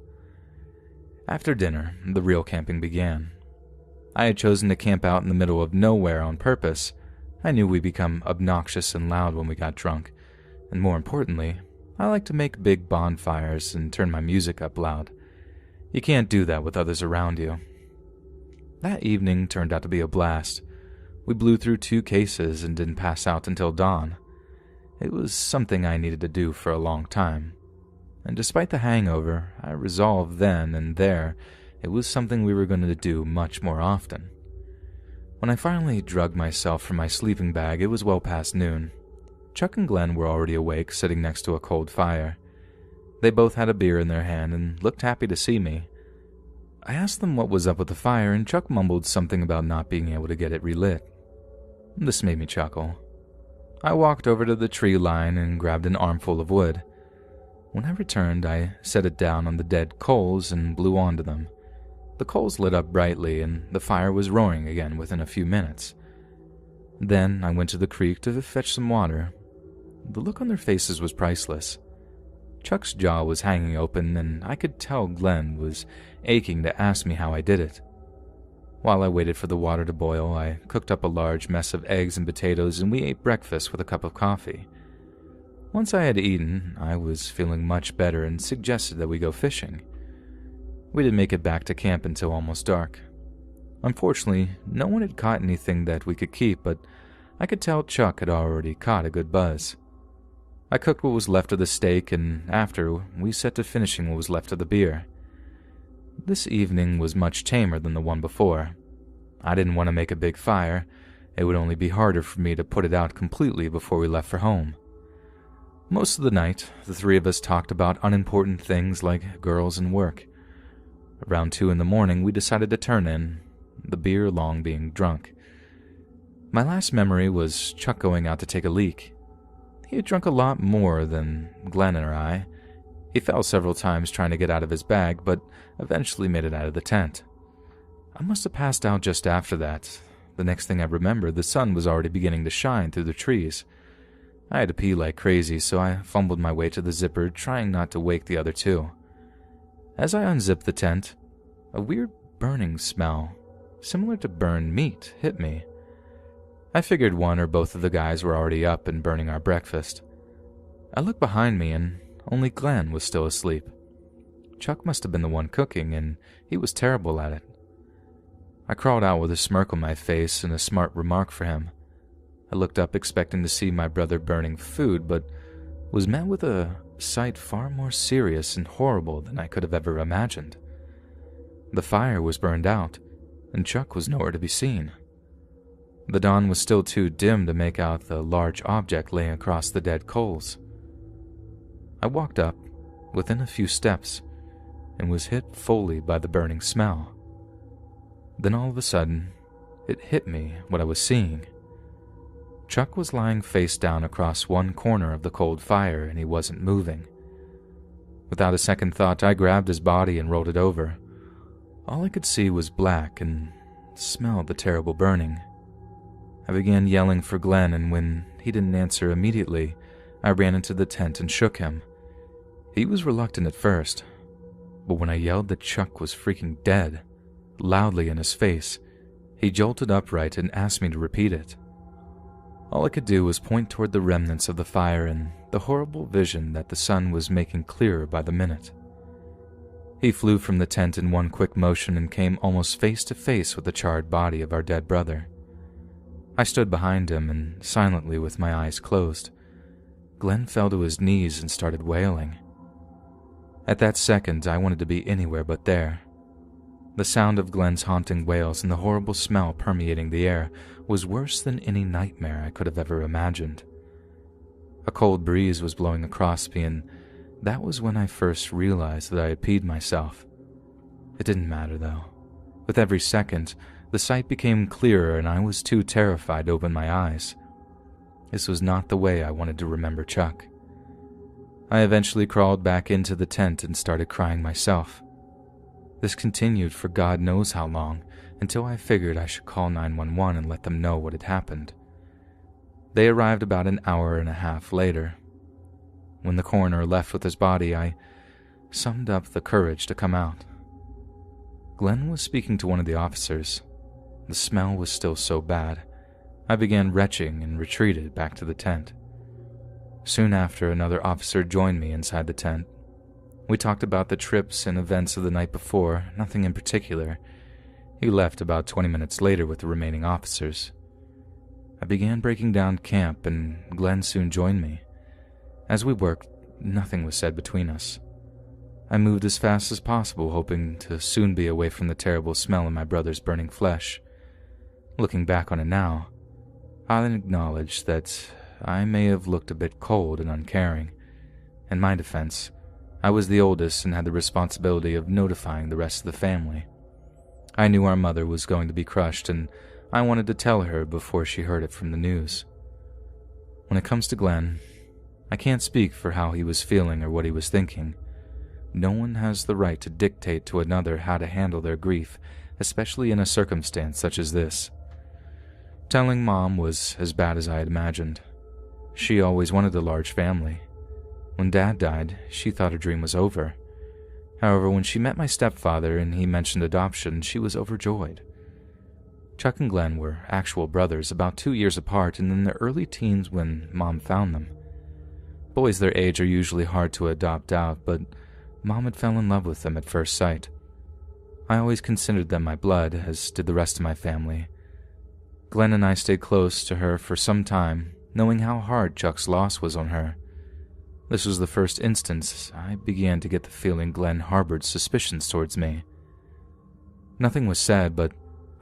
After dinner, the real camping began. I had chosen to camp out in the middle of nowhere on purpose. I knew we'd become obnoxious and loud when we got drunk, and more importantly, I like to make big bonfires and turn my music up loud. You can't do that with others around you. That evening turned out to be a blast. We blew through 2 cases and didn't pass out until dawn. It was something I needed to do for a long time. And despite the hangover, I resolved then and there it was something we were going to do much more often. When I finally drugged myself from my sleeping bag, it was well past noon. Chuck and Glenn were already awake, sitting next to a cold fire. They both had a beer in their hand and looked happy to see me. I asked them what was up with the fire, and Chuck mumbled something about not being able to get it relit. This made me chuckle. I walked over to the tree line and grabbed an armful of wood. When I returned, I set it down on the dead coals and blew onto them. The coals lit up brightly, and the fire was roaring again within a few minutes. Then I went to the creek to fetch some water. The look on their faces was priceless. Chuck's jaw was hanging open, and I could tell Glenn was aching to ask me how I did it. While I waited for the water to boil, I cooked up a large mess of eggs and potatoes, and we ate breakfast with a cup of coffee. Once I had eaten, I was feeling much better and suggested that we go fishing. We didn't make it back to camp until almost dark. Unfortunately, no one had caught anything that we could keep, but I could tell Chuck had already caught a good buzz. I cooked what was left of the steak, and after, we set to finishing what was left of the beer. This evening was much tamer than the one before. I didn't want to make a big fire. It would only be harder for me to put it out completely before we left for home. Most of the night, the 3 of us talked about unimportant things like girls and work. Around 2 in the morning, we decided to turn in, the beer long being drunk. My last memory was Chuck going out to take a leak. He had drunk a lot more than Glenn or I. He fell several times trying to get out of his bag, but eventually made it out of the tent. I must have passed out just after that. The next thing I remembered, the sun was already beginning to shine through the trees. I had to pee like crazy, so I fumbled my way to the zipper, trying not to wake the other 2. As I unzipped the tent, a weird burning smell, similar to burned meat, hit me. I figured one or both of the guys were already up and burning our breakfast. I looked behind me, and only Glenn was still asleep. Chuck must have been the one cooking, and he was terrible at it. I crawled out with a smirk on my face and a smart remark for him. I looked up expecting to see my brother burning food, but was met with a sight far more serious and horrible than I could have ever imagined. The fire was burned out, and Chuck was nowhere to be seen. The dawn was still too dim to make out the large object laying across the dead coals. I walked up, within a few steps, and was hit fully by the burning smell. Then all of a sudden, it hit me what I was seeing. Chuck was lying face down across one corner of the cold fire, and he wasn't moving. Without a second thought, I grabbed his body and rolled it over. All I could see was black and smelled the terrible burning. I began yelling for Glenn, and when he didn't answer immediately, I ran into the tent and shook him. He was reluctant at first, but when I yelled that Chuck was freaking dead, loudly in his face, he jolted upright and asked me to repeat it. All I could do was point toward the remnants of the fire and the horrible vision that the sun was making clearer by the minute. He flew from the tent in one quick motion and came almost face to face with the charred body of our dead brother. I stood behind him and silently with my eyes closed. Glenn fell to his knees and started wailing. At that second, I wanted to be anywhere but there. The sound of Glenn's haunting wails and the horrible smell permeating the air was worse than any nightmare I could have ever imagined. A cold breeze was blowing across me, and that was when I first realized that I had peed myself. It didn't matter, though. With every second, the sight became clearer and I was too terrified to open my eyes. This was not the way I wanted to remember Chuck. I eventually crawled back into the tent and started crying myself. This continued for God knows how long, until I figured I should call 911 and let them know what had happened. They arrived about an hour and a half later. When the coroner left with his body, I summoned up the courage to come out. Glenn was speaking to one of the officers. The smell was still so bad. I began retching and retreated back to the tent. Soon after, another officer joined me inside the tent. We talked about the trips and events of the night before, nothing in particular. He left about 20 minutes later with the remaining officers. I began breaking down camp, and Glenn soon joined me. As we worked, nothing was said between us. I moved as fast as possible, hoping to soon be away from the terrible smell of my brother's burning flesh. Looking back on it now, I'll acknowledge that I may have looked a bit cold and uncaring. In my defense, I was the oldest and had the responsibility of notifying the rest of the family. I knew our mother was going to be crushed, and I wanted to tell her before she heard it from the news. When it comes to Glenn, I can't speak for how he was feeling or what he was thinking. No one has the right to dictate to another how to handle their grief, especially in a circumstance such as this. Telling Mom was as bad as I had imagined. She always wanted a large family. When Dad died, she thought her dream was over. However, when she met my stepfather and he mentioned adoption, she was overjoyed. Chuck and Glenn were actual brothers, about 2 years apart and in their early teens when Mom found them. Boys their age are usually hard to adopt out, but Mom had fell in love with them at first sight. I always considered them my blood, as did the rest of my family. Glenn and I stayed close to her for some time, knowing how hard Chuck's loss was on her. This was the first instance I began to get the feeling Glenn harbored suspicions towards me. Nothing was said, but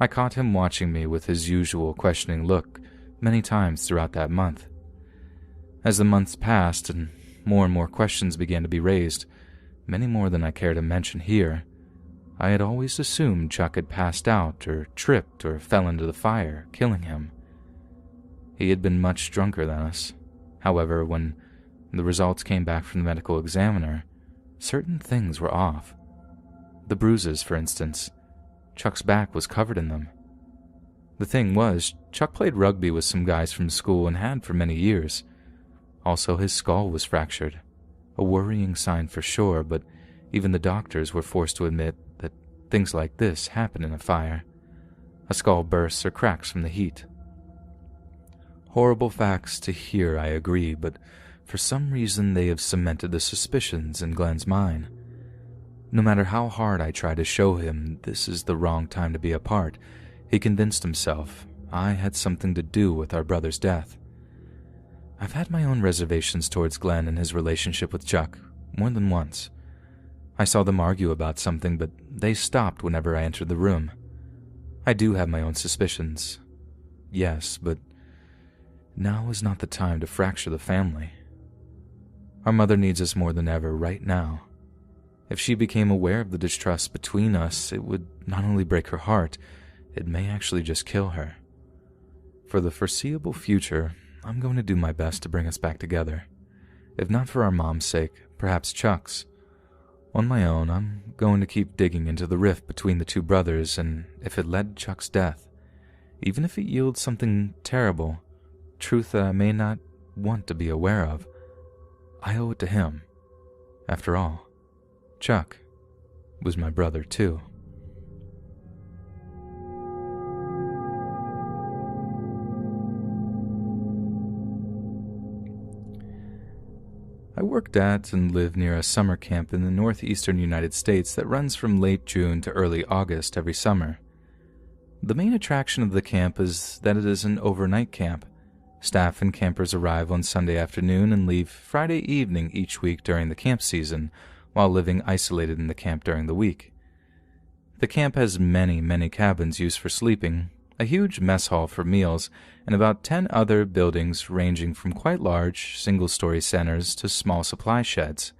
I caught him watching me with his usual questioning look many times throughout that month. As the months passed and more questions began to be raised, many more than I care to mention here, I had always assumed Chuck had passed out or tripped or fell into the fire, killing him. He had been much drunker than us. However, when the results came back from the medical examiner, certain things were off. The bruises, for instance. Chuck's back was covered in them. The thing was, Chuck played rugby with some guys from school and had for many years. Also, his skull was fractured. A worrying sign for sure, but even the doctors were forced to admit that things like this happen in a fire. A skull bursts or cracks from the heat. Horrible facts to hear, I agree, but for some reason they have cemented the suspicions in Glenn's mind. No matter how hard I tried to show him this is the wrong time to be apart, he convinced himself I had something to do with our brother's death. I've had my own reservations towards Glenn and his relationship with Chuck, more than once. I saw them argue about something, but they stopped whenever I entered the room. I do have my own suspicions. Yes, but now is not the time to fracture the family. Our mother needs us more than ever right now. If she became aware of the distrust between us, it would not only break her heart, it may actually just kill her. For the foreseeable future, I'm going to do my best to bring us back together. If not for our mom's sake, perhaps Chuck's. On my own, I'm going to keep digging into the rift between the two brothers, and if it led to Chuck's death, even if it yields something terrible, truth that I may not want to be aware of, I owe it to him. After all, Chuck was my brother too. worked at and live near a summer camp in the northeastern United States that runs from late June to early August every summer. The main attraction of the camp is that it is an overnight camp. Staff and campers arrive on Sunday afternoon and leave Friday evening each week during the camp season, while living isolated in the camp during the week. The camp has many cabins used for sleeping, a huge mess hall for meals, and about 10 other buildings ranging from quite large, single-story centers to small supply sheds.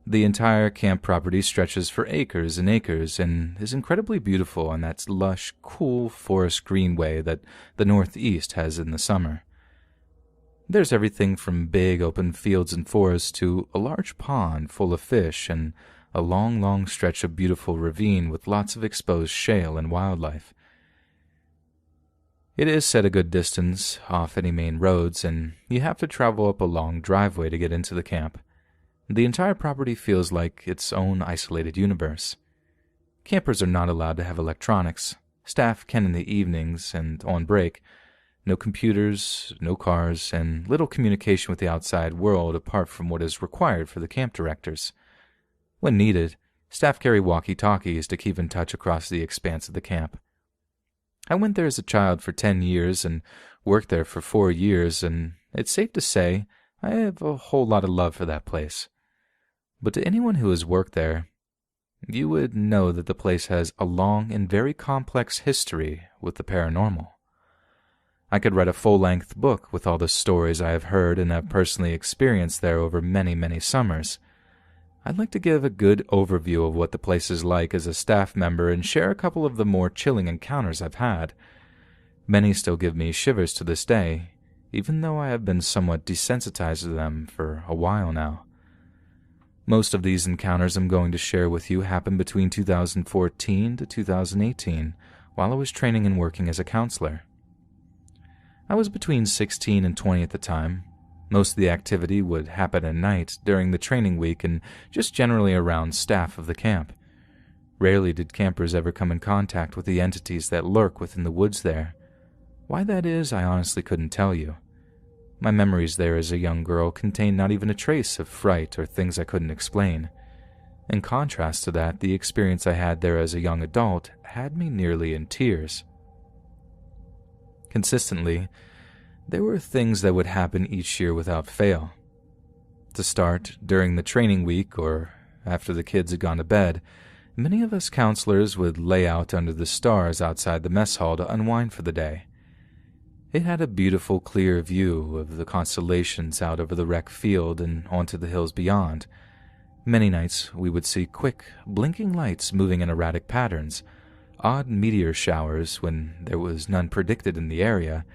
The entire camp property stretches for acres and acres and is incredibly beautiful on that lush, cool forest greenway that the Northeast has in the summer. There's everything from big open fields and forests to a large pond full of fish and a long stretch of beautiful ravine with lots of exposed shale and wildlife. It is set a good distance off any main roads, and you have to travel up a long driveway to get into the camp. The entire property feels like its own isolated universe. Campers are not allowed to have electronics. Staff can in the evenings and on break. No computers, no cars, and little communication with the outside world apart from what is required for the camp directors. When needed, staff carry walkie-talkies to keep in touch across the expanse of the camp. I went there as a child for 10 years and worked there for 4 years, and it's safe to say I have a whole lot of love for that place. But to anyone who has worked there, you would know that the place has a long and very complex history with the paranormal. I could write a full-length book with all the stories I have heard and have personally experienced there over many summers. I'd like to give a good overview of what the place is like as a staff member and share a couple of the more chilling encounters I've had. Many still give me shivers to this day, even though I have been somewhat desensitized to them for a while now. Most of these encounters I'm going to share with you happened between 2014 to 2018, while I was training and working as a counselor. I was between 16 and 20 at the time. Most of the activity would happen at night during the training week and just generally around staff of the camp. Rarely did campers ever come in contact with the entities that lurk within the woods there. Why that is, I honestly couldn't tell you. My memories there as a young girl contained not even a trace of fright or things I couldn't explain. In contrast to that, the experience I had there as a young adult had me nearly in tears. Consistently, there were things that would happen each year without fail. To start, during the training week or after the kids had gone to bed, many of us counselors would lay out under the stars outside the mess hall to unwind for the day. It had a beautiful, clear view of the constellations out over the rec field and onto the hills beyond. Many nights we would see quick, blinking lights moving in erratic patterns, odd meteor showers when there was none predicted in the area,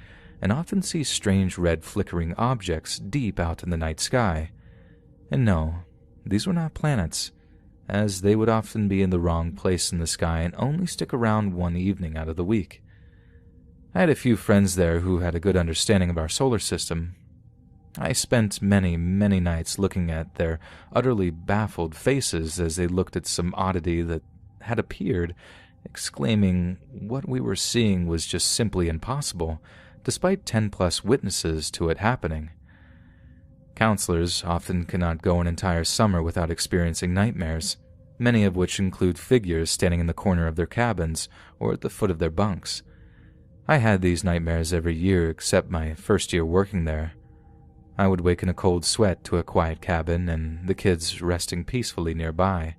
and often see strange red flickering objects deep out in the night sky. And no, these were not planets, as they would often be in the wrong place in the sky and only stick around one evening out of the week. I had a few friends there who had a good understanding of our solar system. I spent many nights looking at their utterly baffled faces as they looked at some oddity that had appeared, exclaiming what we were seeing was just simply impossible, despite 10+ witnesses to it happening. Counselors often cannot go an entire summer without experiencing nightmares, many of which include figures standing in the corner of their cabins or at the foot of their bunks. I had these nightmares every year except my first year working there. I would wake in a cold sweat to a quiet cabin and the kids resting peacefully nearby.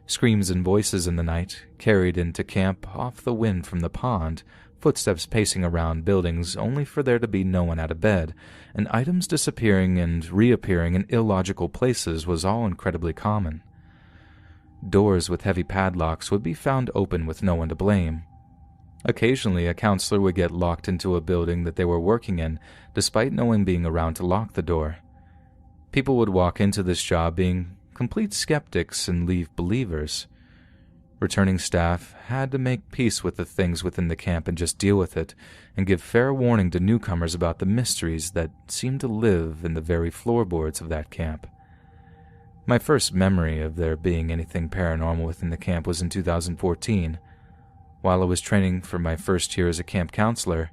Screams and voices in the night, carried into camp off the wind from the pond, footsteps pacing around buildings only for there to be no one out of bed, and items disappearing and reappearing in illogical places was all incredibly common. Doors with heavy padlocks would be found open with no one to blame. Occasionally, a counselor would get locked into a building that they were working in, despite no one being around to lock the door. People would walk into this job being complete skeptics and leave believers. Returning staff had to make peace with the things within the camp and just deal with it, and give fair warning to newcomers about the mysteries that seemed to live in the very floorboards of that camp. My first memory of there being anything paranormal within the camp was in 2014. While I was training for my first year as a camp counselor,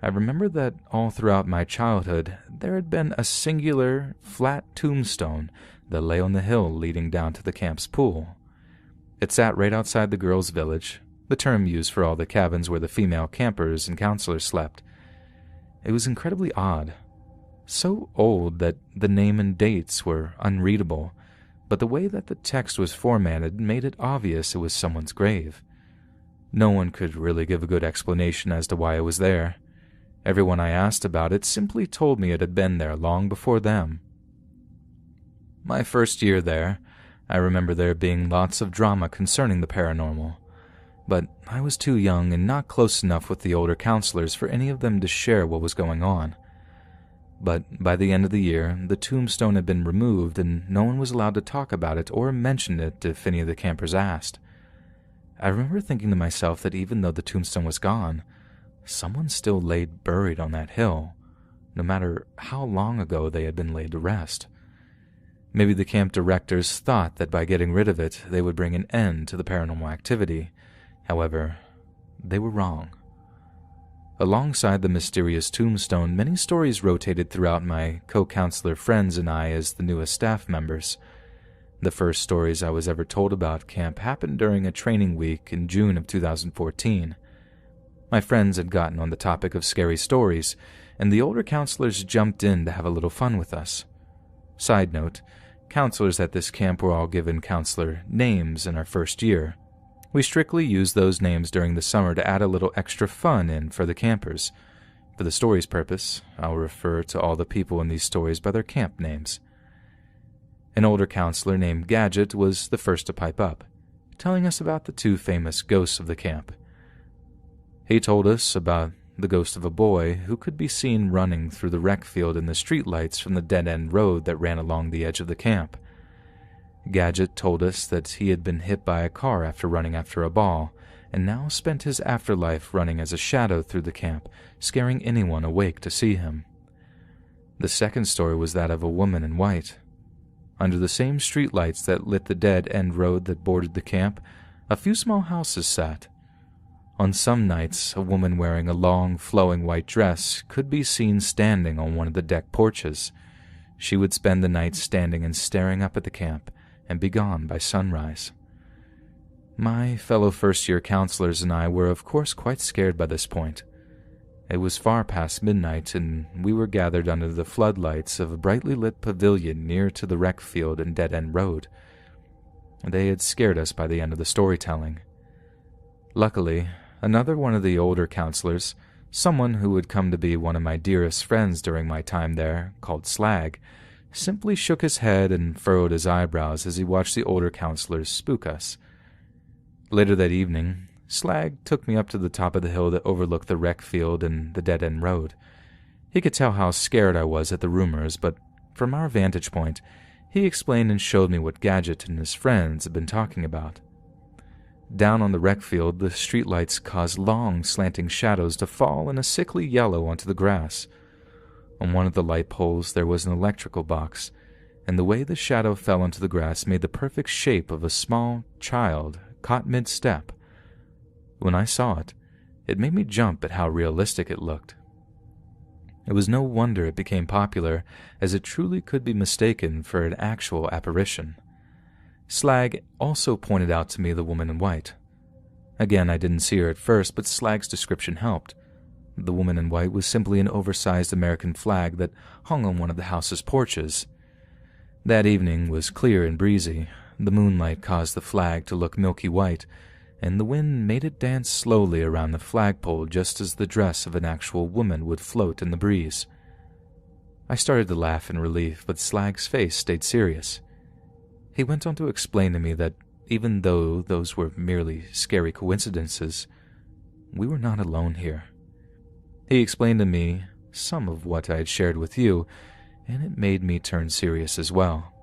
I remember that all throughout my childhood, there had been a singular, flat tombstone that lay on the hill leading down to the camp's pool. It sat right outside the girls' village, the term used for all the cabins where the female campers and counselors slept. It was incredibly odd, so old that the name and dates were unreadable, but the way that the text was formatted made it obvious it was someone's grave. No one could really give a good explanation as to why it was there. Everyone I asked about it simply told me it had been there long before them. My first year there, I remember there being lots of drama concerning the paranormal, but I was too young and not close enough with the older counselors for any of them to share what was going on. But by the end of the year, the tombstone had been removed and no one was allowed to talk about it or mention it if any of the campers asked. I remember thinking to myself that even though the tombstone was gone, someone still lay buried on that hill, no matter how long ago they had been laid to rest. Maybe the camp directors thought that by getting rid of it, they would bring an end to the paranormal activity. However, they were wrong. Alongside the mysterious tombstone, many stories rotated throughout my co-counselor friends and I as the newest staff members. The first stories I was ever told about camp happened during a training week in June of 2014. My friends had gotten on the topic of scary stories, and the older counselors jumped in to have a little fun with us. Side note, counselors at this camp were all given counselor names in our first year. We strictly used those names during the summer to add a little extra fun in for the campers. For the story's purpose, I'll refer to all the people in these stories by their camp names. An older counselor named Gadget was the first to pipe up, telling us about the two famous ghosts of the camp. He told us about the ghost of a boy who could be seen running through the rec field in the streetlights from the dead-end road that ran along the edge of the camp. Gadget told us that he had been hit by a car after running after a ball, and now spent his afterlife running as a shadow through the camp, scaring anyone awake to see him. The second story was that of a woman in white. Under the same streetlights that lit the dead-end road that bordered the camp, a few small houses sat. On some nights, a woman wearing a long, flowing white dress could be seen standing on one of the deck porches. She would spend the night standing and staring up at the camp, and be gone by sunrise. My fellow first-year counselors and I were of course quite scared by this point. It was far past midnight, and we were gathered under the floodlights of a brightly lit pavilion near to the rec field and dead-end road. They had scared us by the end of the storytelling. Luckily, another one of the older counselors, someone who would come to be one of my dearest friends during my time there, called Slag, simply shook his head and furrowed his eyebrows as he watched the older counselors spook us. Later that evening, Slag took me up to the top of the hill that overlooked the rec field and the dead-end road. He could tell how scared I was at the rumors, but from our vantage point, he explained and showed me what Gadget and his friends had been talking about. Down on the rec field, the streetlights caused long, slanting shadows to fall in a sickly yellow onto the grass. On one of the light poles there was an electrical box, and the way the shadow fell onto the grass made the perfect shape of a small child caught mid-step. When I saw it, it made me jump at how realistic it looked. It was no wonder it became popular, as it truly could be mistaken for an actual apparition. Slag also pointed out to me the woman in white. Again, I didn't see her at first, but Slag's description helped. The woman in white was simply an oversized American flag that hung on one of the house's porches. That evening was clear and breezy. The moonlight caused the flag to look milky white, and the wind made it dance slowly around the flagpole just as the dress of an actual woman would float in the breeze. I started to laugh in relief, but Slag's face stayed serious. He went on to explain to me that even though those were merely scary coincidences, we were not alone here. He explained to me some of what I had shared with you, and it made me turn serious as well.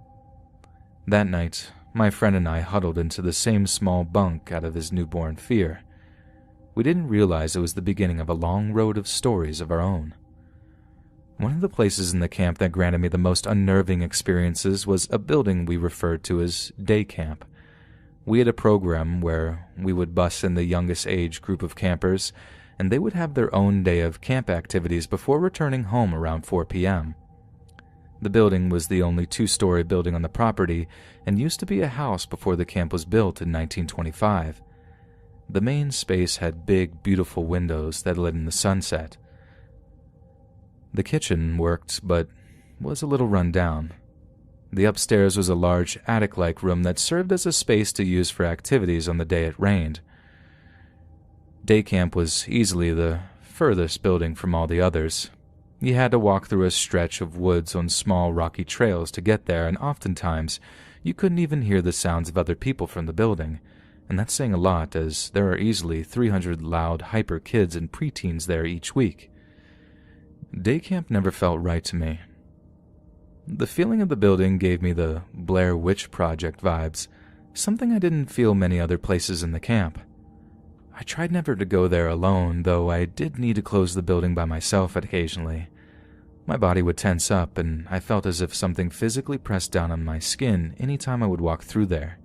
That night, my friend and I huddled into the same small bunk out of his newborn fear. We didn't realize it was the beginning of a long road of stories of our own. One of the places in the camp that granted me the most unnerving experiences was a building we referred to as day camp. We had a program where we would bus in the youngest age group of campers, and they would have their own day of camp activities before returning home around 4 p.m. The building was the only two-story building on the property and used to be a house before the camp was built in 1925. The main space had big, beautiful windows that let in the sunset. The kitchen worked, but was a little run down. The upstairs was a large attic-like room that served as a space to use for activities on the day it rained. Day camp was easily the furthest building from all the others. You had to walk through a stretch of woods on small rocky trails to get there, and oftentimes you couldn't even hear the sounds of other people from the building, and that's saying a lot as there are easily 300 loud, hyper kids and preteens there each week. Day camp never felt right to me. The feeling of the building gave me the Blair Witch Project vibes, something I didn't feel many other places in the camp. I tried never to go there alone, though I did need to close the building by myself occasionally. My body would tense up, and I felt as if something physically pressed down on my skin any time I would walk through there.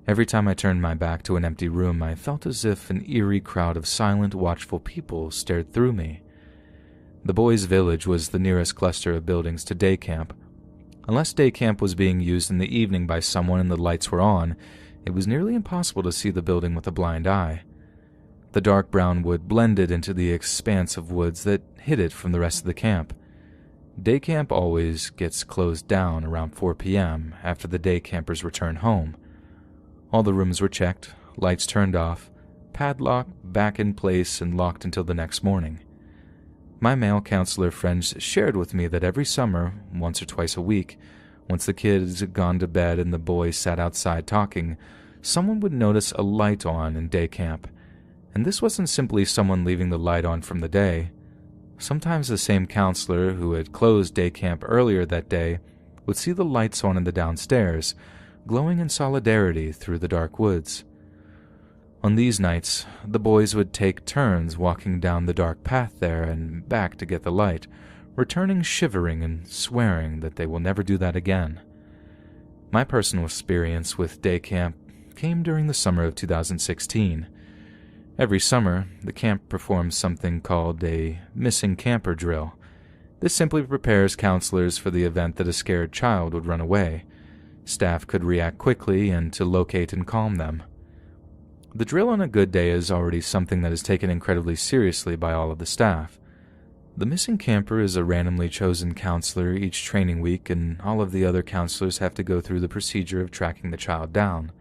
Every time I turned my back to an empty room, I felt as if an eerie crowd of silent, watchful people stared through me. The boys' village was the nearest cluster of buildings to day camp. Unless day camp was being used in the evening by someone and the lights were on, it was nearly impossible to see the building with a blind eye. The dark brown wood blended into the expanse of woods that hid it from the rest of the camp. Day camp always gets closed down around 4 p.m. after the day campers return home. All the rooms were checked, lights turned off, padlocked back in place and locked until the next morning. My male counselor friends shared with me that every summer, once or twice a week, once the kids had gone to bed and the boys sat outside talking, someone would notice a light on in day camp. And this wasn't simply someone leaving the light on from the day. Sometimes the same counselor who had closed day camp earlier that day would see the lights on in the downstairs, glowing in solidarity through the dark woods. On these nights, the boys would take turns walking down the dark path there and back to get the light, returning shivering and swearing that they will never do that again. My personal experience with day camp came during the summer of 2016. Every summer, the camp performs something called a missing camper drill. This simply prepares counselors for the event that a scared child would run away. Staff could react quickly and to locate and calm them. The drill on a good day is already something that is taken incredibly seriously by all of the staff. The missing camper is a randomly chosen counselor each training week, and all of the other counselors have to go through the procedure of tracking the child down.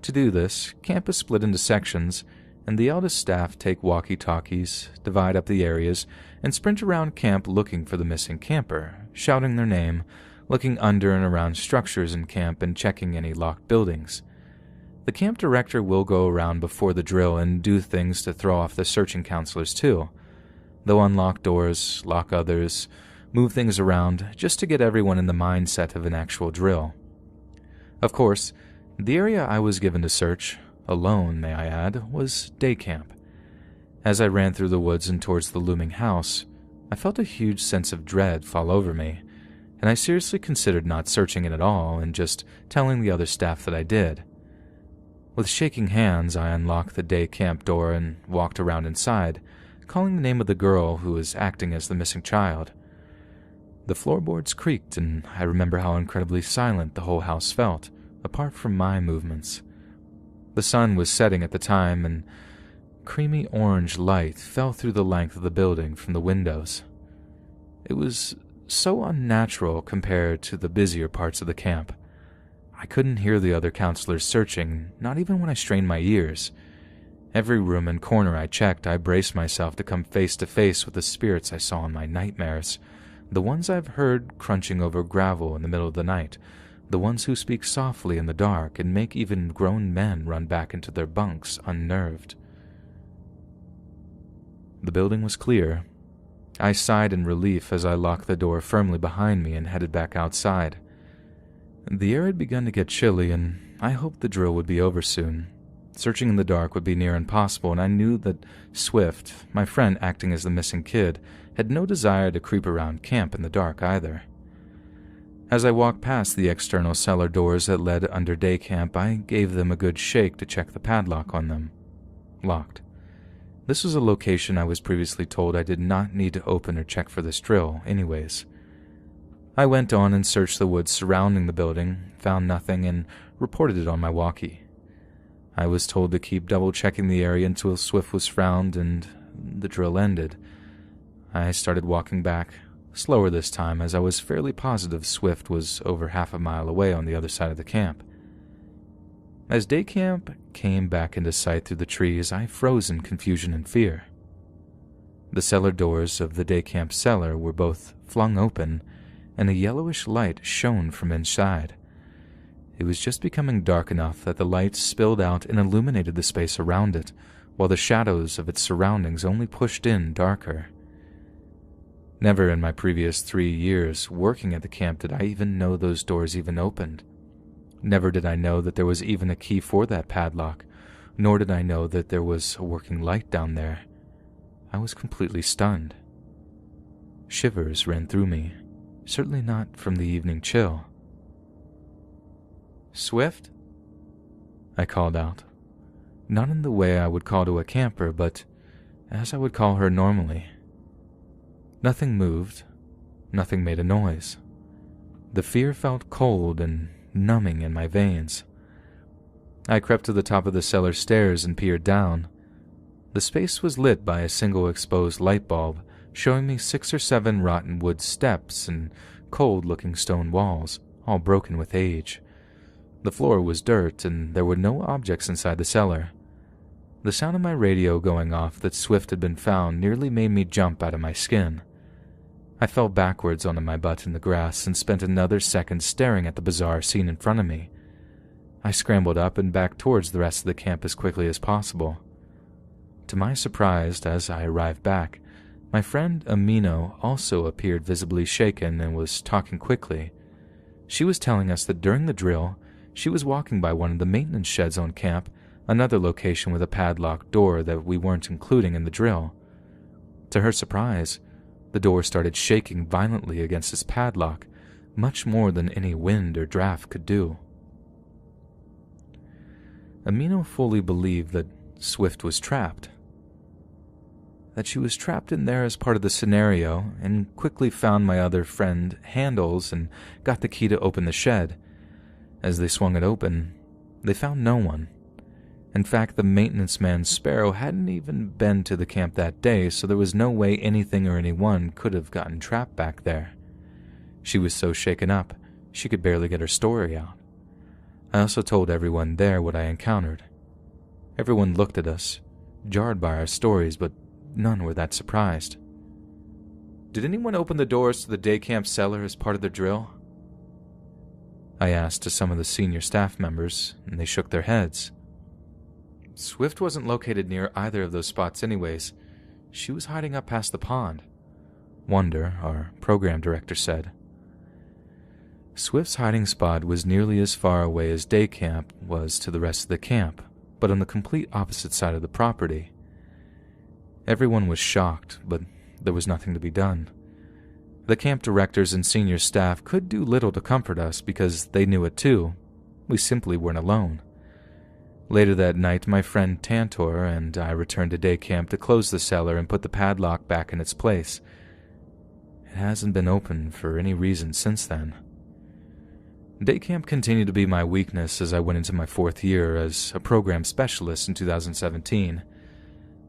To do this, camp is split into sections, and the eldest staff take walkie-talkies, divide up the areas, and sprint around camp looking for the missing camper, shouting their name, looking under and around structures in camp and checking any locked buildings. The camp director will go around before the drill and do things to throw off the searching counselors too. They'll unlock doors, lock others, move things around just to get everyone in the mindset of an actual drill. Of course, the area I was given to search, alone may I add, was day camp. As I ran through the woods and towards the looming house, I felt a huge sense of dread fall over me, and I seriously considered not searching it at all and just telling the other staff that I did. With shaking hands, I unlocked the day camp door and walked around inside, calling the name of the girl who was acting as the missing child. The floorboards creaked, and I remember how incredibly silent the whole house felt, apart from my movements. The sun was setting at the time, and creamy orange light fell through the length of the building from the windows. It was so unnatural compared to the busier parts of the camp. I couldn't hear the other counselors searching, not even when I strained my ears. Every room and corner I checked, I braced myself to come face to face with the spirits I saw in my nightmares, the ones I've heard crunching over gravel in the middle of the night, the ones who speak softly in the dark and make even grown men run back into their bunks unnerved. The building was clear. I sighed in relief as I locked the door firmly behind me and headed back outside. The air had begun to get chilly, and I hoped the drill would be over soon. Searching in the dark would be near impossible, and I knew that Swift, my friend acting as the missing kid, had no desire to creep around camp in the dark either. As I walked past the external cellar doors that led under day camp, I gave them a good shake to check the padlock on them. Locked. This was a location I was previously told I did not need to open or check for this drill, anyways. I went on and searched the woods surrounding the building, found nothing, and reported it on my walkie. I was told to keep double-checking the area until Swift was found and the drill ended. I started walking back, slower this time as I was fairly positive Swift was over half a mile away on the other side of the camp. As day camp came back into sight through the trees, I froze in confusion and fear. The cellar doors of the day camp cellar were both flung open, and a yellowish light shone from inside. It was just becoming dark enough that the light spilled out and illuminated the space around it, while the shadows of its surroundings only pushed in darker. Never in my previous 3 years working at the camp did I even know those doors even opened. Never did I know that there was even a key for that padlock, nor did I know that there was a working light down there. I was completely stunned. Shivers ran through me, certainly not from the evening chill. "Swift?" I called out, not in the way I would call to a camper, but as I would call her normally. Nothing moved, nothing made a noise. The fear felt cold and numbing in my veins. I crept to the top of the cellar stairs and peered down. The space was lit by a single exposed light bulb, showing me 6 or 7 rotten wood steps and cold-looking stone walls, all broken with age. The floor was dirt, and there were no objects inside the cellar. The sound of my radio going off that Swift had been found nearly made me jump out of my skin. I fell backwards onto my butt in the grass and spent another second staring at the bizarre scene in front of me. I scrambled up and back towards the rest of the camp as quickly as possible. To my surprise, as I arrived back, my friend Amino also appeared visibly shaken and was talking quickly. She was telling us that during the drill, she was walking by one of the maintenance sheds on camp, another location with a padlocked door that we weren't including in the drill. To her surprise, the door started shaking violently against its padlock, much more than any wind or draft could do. Amino fully believed that Swift was trapped. That she was trapped in there as part of the scenario, and quickly found my other friend Handles and got the key to open the shed. As they swung it open, they found no one. In fact, the maintenance man Sparrow hadn't even been to the camp that day, so there was no way anything or anyone could have gotten trapped back there. She was so shaken up, she could barely get her story out. I also told everyone there what I encountered. Everyone looked at us, jarred by our stories, but none were that surprised. "Did anyone open the doors to the day camp cellar as part of the drill?" I asked to some of the senior staff members, and they shook their heads. "Swift wasn't located near either of those spots anyways. She was hiding up past the pond," Wonder, our program director, said. Swift's hiding spot was nearly as far away as day camp was to the rest of the camp, but on the complete opposite side of the property. Everyone was shocked, but there was nothing to be done. The camp directors and senior staff could do little to comfort us because they knew it too. We simply weren't alone. Later that night, my friend Tantor and I returned to day camp to close the cellar and put the padlock back in its place. It hasn't been opened for any reason since then. Day camp continued to be my weakness as I went into my 4th year as a program specialist in 2017.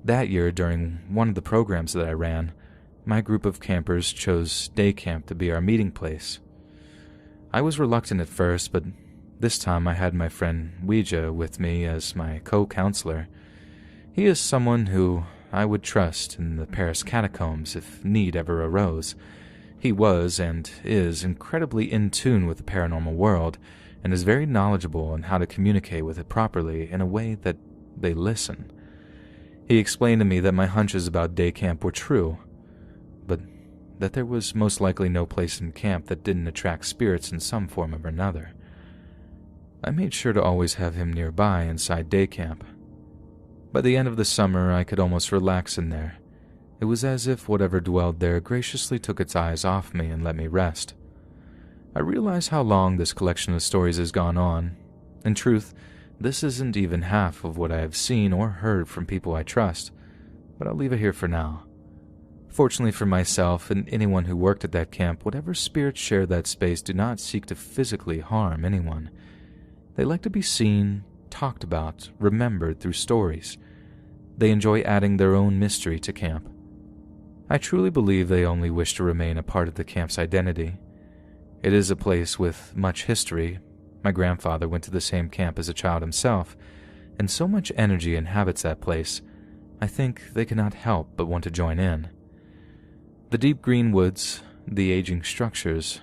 That year, during one of the programs that I ran, my group of campers chose day camp to be our meeting place. I was reluctant at first, but this time I had my friend Ouija with me as my co-counselor. He is someone who I would trust in the Paris catacombs if need ever arose. He was and is incredibly in tune with the paranormal world and is very knowledgeable on how to communicate with it properly in a way that they listen. He explained to me that my hunches about day camp were true, but that there was most likely no place in camp that didn't attract spirits in some form or another. I made sure to always have him nearby inside day camp. By the end of the summer, I could almost relax in there. It was as if whatever dwelled there graciously took its eyes off me and let me rest. I realize how long this collection of stories has gone on. In truth, this isn't even half of what I have seen or heard from people I trust, but I'll leave it here for now. Fortunately for myself and anyone who worked at that camp, whatever spirits share that space do not seek to physically harm anyone. They like to be seen, talked about, remembered through stories. They enjoy adding their own mystery to camp. I truly believe they only wish to remain a part of the camp's identity. It is a place with much history. My grandfather went to the same camp as a child himself, and so much energy inhabits that place, I think they cannot help but want to join in. The deep green woods, the aging structures,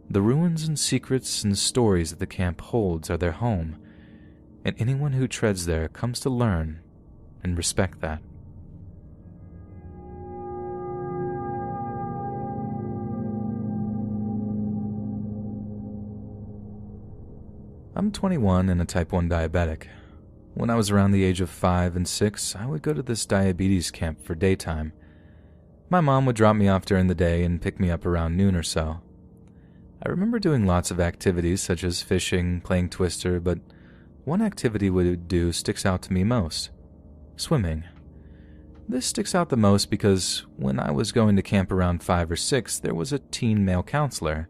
the ruins and secrets and stories that the camp holds are their home, and anyone who treads there comes to learn and respect that. I'm 21 and a type 1 diabetic. When I was around the age of 5 and 6, I would go to this diabetes camp for daytime. My mom would drop me off during the day and pick me up around noon or so. I remember doing lots of activities such as fishing, playing Twister, but one activity we would do sticks out to me most: swimming. This sticks out the most because when I was going to camp around 5 or 6, there was a teen male counselor.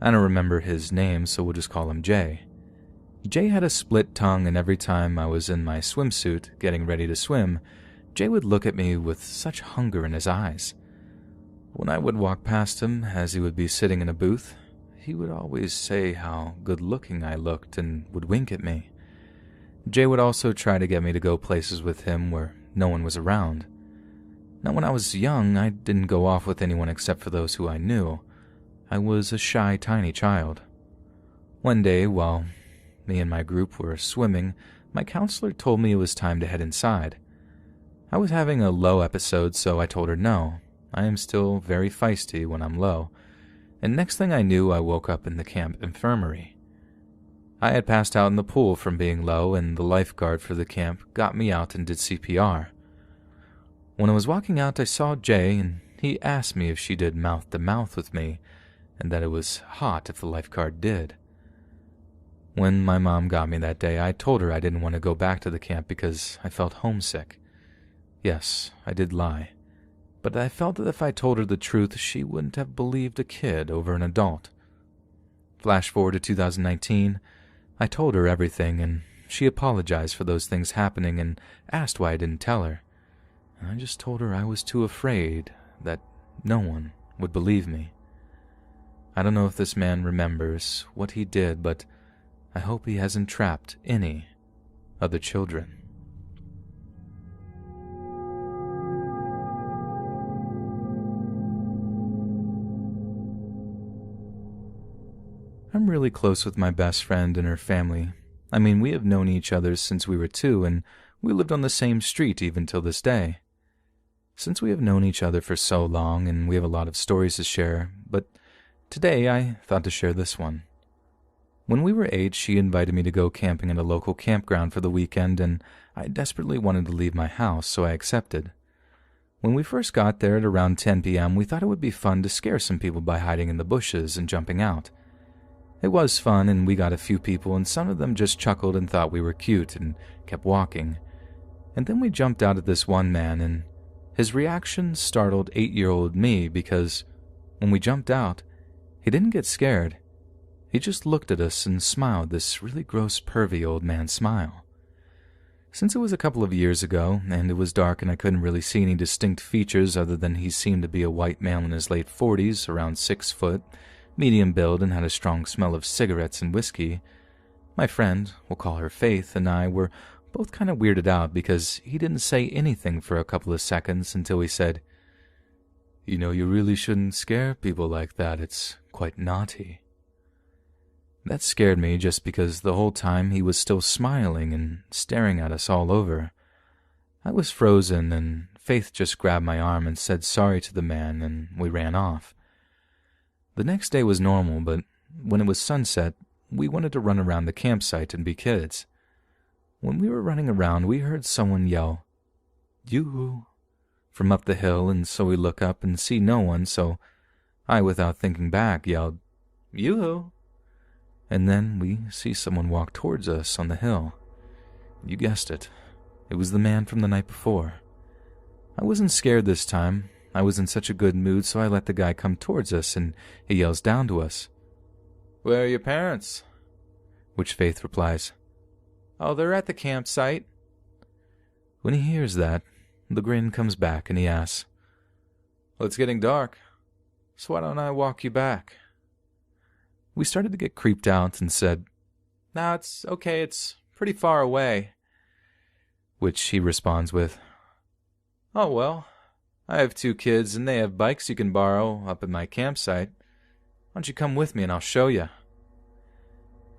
I don't remember his name, so we'll just call him Jay. Jay had a split tongue, and every time I was in my swimsuit, getting ready to swim, Jay would look at me with such hunger in his eyes. When I would walk past him, as he would be sitting in a booth, he would always say how good-looking I looked and would wink at me. Jay would also try to get me to go places with him where no one was around. Now, when I was young, I didn't go off with anyone except for those who I knew. I was a shy, tiny child. One day, while me and my group were swimming, my counselor told me it was time to head inside. I was having a low episode, so I told her no. I am still very feisty when I'm low, and next thing I knew, I woke up in the camp infirmary. I had passed out in the pool from being low, and the lifeguard for the camp got me out and did CPR. When I was walking out, I saw Jay, and he asked me if she did mouth-to-mouth with me, and that it was hot if the lifeguard did. When my mom got me that day, I told her I didn't want to go back to the camp because I felt homesick. Yes, I did lie, but I felt that if I told her the truth, she wouldn't have believed a kid over an adult. Flash forward to 2019, I told her everything, and she apologized for those things happening and asked why I didn't tell her. And I just told her I was too afraid that no one would believe me. I don't know if this man remembers what he did, but I hope he hasn't trapped any other children. I'm really close with my best friend and her family. I mean, we have known each other since we were 2, and we lived on the same street even till this day. Since we have known each other for so long, and we have a lot of stories to share, but today I thought to share this one. When we were 8, she invited me to go camping at a local campground for the weekend, and I desperately wanted to leave my house, so I accepted. When we first got there at around 10 p.m., we thought it would be fun to scare some people by hiding in the bushes and jumping out. It was fun, and we got a few people, and some of them just chuckled and thought we were cute and kept walking. And then we jumped out at this one man, and his reaction startled 8-year-old me because when we jumped out, he didn't get scared. He just looked at us and smiled this really gross, pervy old man smile. Since it was a couple of years ago, and it was dark and I couldn't really see any distinct features other than he seemed to be a white male in his late 40s, around 6 foot, medium build, and had a strong smell of cigarettes and whiskey, my friend, we'll call her Faith, and I were both kind of weirded out because he didn't say anything for a couple of seconds until he said, "You know, you really shouldn't scare people like that. It's quite naughty." That scared me just because the whole time he was still smiling and staring at us all over. I was frozen, and Faith just grabbed my arm and said sorry to the man, and we ran off. The next day was normal, but when it was sunset, we wanted to run around the campsite and be kids. When we were running around, we heard someone yell, "Yoo-hoo," from up the hill, and so we look up and see no one, so I, without thinking back, yelled, "Yoo-hoo." And then we see someone walk towards us on the hill. You guessed it. It was the man from the night before. I wasn't scared this time. I was in such a good mood, so I let the guy come towards us, and he yells down to us, "Where are your parents?" Which Faith replies, "Oh, they're at the campsite." When he hears that, the grin comes back and he asks, "Well, it's getting dark, so why don't I walk you back?" We started to get creeped out and said, "Nah, it's okay, it's pretty far away." Which he responds with, "Oh well, I have 2 kids and they have bikes you can borrow up at my campsite. Why don't you come with me and I'll show you?"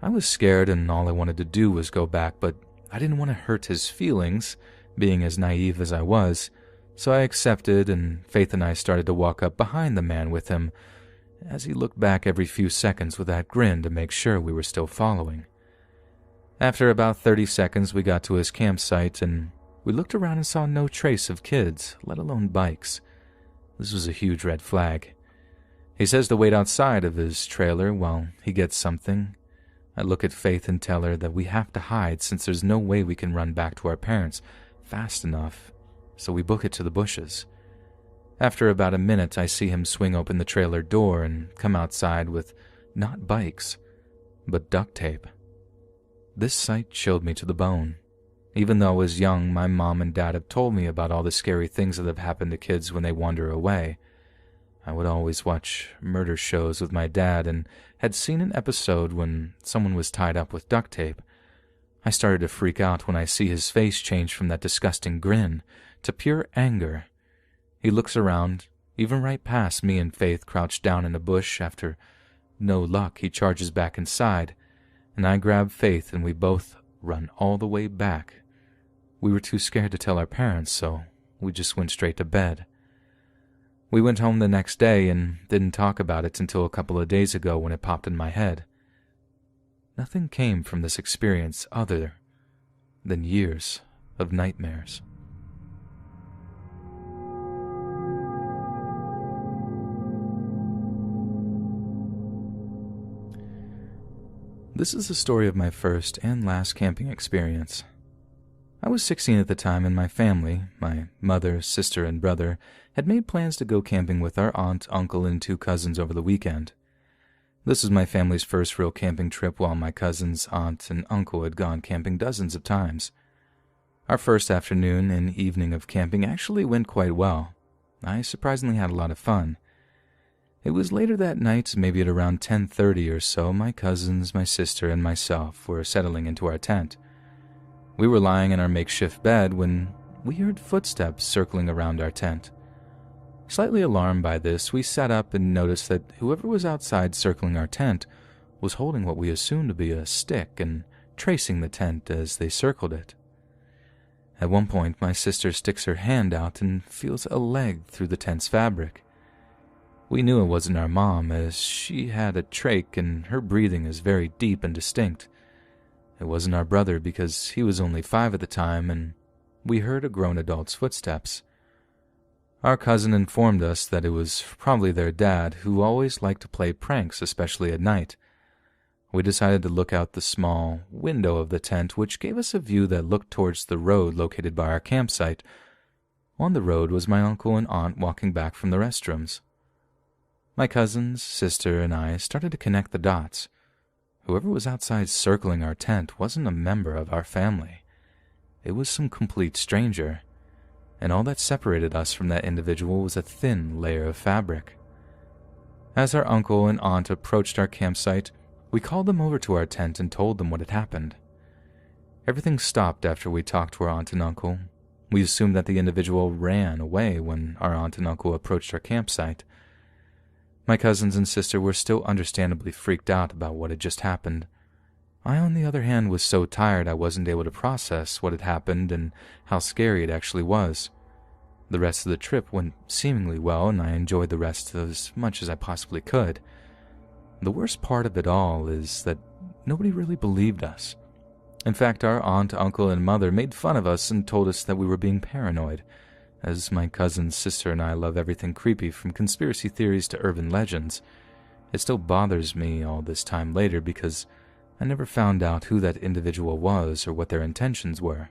I was scared and all I wanted to do was go back, but I didn't want to hurt his feelings, being as naive as I was, so I accepted, and Faith and I started to walk up behind the man with him, as he looked back every few seconds with that grin to make sure we were still following. After about 30 seconds, we got to his campsite, and we looked around and saw no trace of kids, let alone bikes. This was a huge red flag. He says to wait outside of his trailer while he gets something. I look at Faith and tell her that we have to hide since there's no way we can run back to our parents fast enough, so we book it to the bushes. After about a minute, I see him swing open the trailer door and come outside with not bikes, but duct tape. This sight chilled me to the bone. Even though I was young, my mom and dad have told me about all the scary things that have happened to kids when they wander away. I would always watch murder shows with my dad and had seen an episode when someone was tied up with duct tape. I started to freak out when I see his face change from that disgusting grin to pure anger. He looks around, even right past me and Faith crouched down in a bush. After no luck, he charges back inside, and I grab Faith and we both run all the way back. We were too scared to tell our parents, so we just went straight to bed. We went home the next day and didn't talk about it until a couple of days ago when it popped in my head. Nothing came from this experience other than years of nightmares. This is the story of my first and last camping experience. I was 16 at the time, and my family, my mother, sister, and brother, had made plans to go camping with our aunt, uncle, and 2 cousins over the weekend. This was my family's first real camping trip, while my cousins, aunt, and uncle had gone camping dozens of times. Our first afternoon and evening of camping actually went quite well. I surprisingly had a lot of fun. It was later that night, maybe at around 10:30 or so, my cousins, my sister, and myself were settling into our tent. We were lying in our makeshift bed when we heard footsteps circling around our tent. Slightly alarmed by this, we sat up and noticed that whoever was outside circling our tent was holding what we assumed to be a stick and tracing the tent as they circled it. At one point, my sister sticks her hand out and feels a leg through the tent's fabric. We knew it wasn't our mom, as she had a trach and her breathing is very deep and distinct. It wasn't our brother because he was only 5 at the time, and we heard a grown adult's footsteps. Our cousin informed us that it was probably their dad, who always liked to play pranks, especially at night. We decided to look out the small window of the tent, which gave us a view that looked towards the road located by our campsite. On the road was my uncle and aunt walking back from the restrooms. My cousins, sister, and I started to connect the dots. Whoever was outside circling our tent wasn't a member of our family. It was some complete stranger, and all that separated us from that individual was a thin layer of fabric. As our uncle and aunt approached our campsite, we called them over to our tent and told them what had happened. Everything stopped after we talked to our aunt and uncle. We assumed that the individual ran away when our aunt and uncle approached our campsite. My cousins and sister were still understandably freaked out about what had just happened. I, on the other hand, was so tired I wasn't able to process what had happened and how scary it actually was. The rest of the trip went seemingly well, and I enjoyed the rest as much as I possibly could. The worst part of it all is that nobody really believed us. In fact, our aunt, uncle, and mother made fun of us and told us that we were being paranoid, as my cousin's sister and I love everything creepy from conspiracy theories to urban legends. It still bothers me all this time later because I never found out who that individual was or what their intentions were.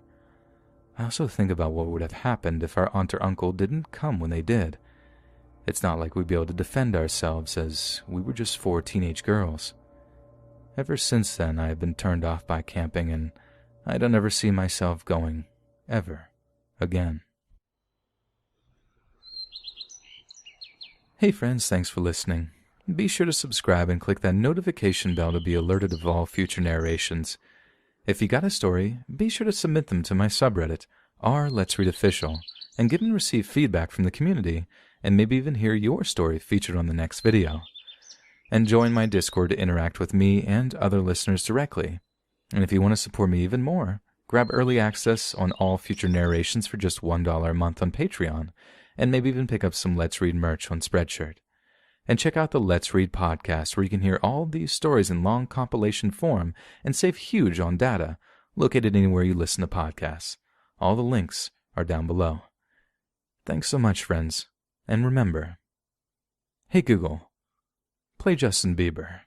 I also think about what would have happened if our aunt or uncle didn't come when they did. It's not like we'd be able to defend ourselves, as we were just 4 teenage girls. Ever since then, I have been turned off by camping, and I don't ever see myself going, ever, again. Hey friends, thanks for listening. Be sure to subscribe and click that notification bell to be alerted of all future narrations. If you got a story, be sure to submit them to my subreddit, r/Let's Read Official, and get and receive feedback from the community, and maybe even hear your story featured on the next video. And join my Discord to interact with me and other listeners directly. And if you want to support me even more, grab early access on all future narrations for just $1 a month on Patreon, and maybe even pick up some Let's Read merch on Spreadshirt. And check out the Let's Read podcast, where you can hear all these stories in long compilation form and save huge on data, located anywhere you listen to podcasts. All the links are down below. Thanks so much, friends. And remember, hey Google, play Justin Bieber.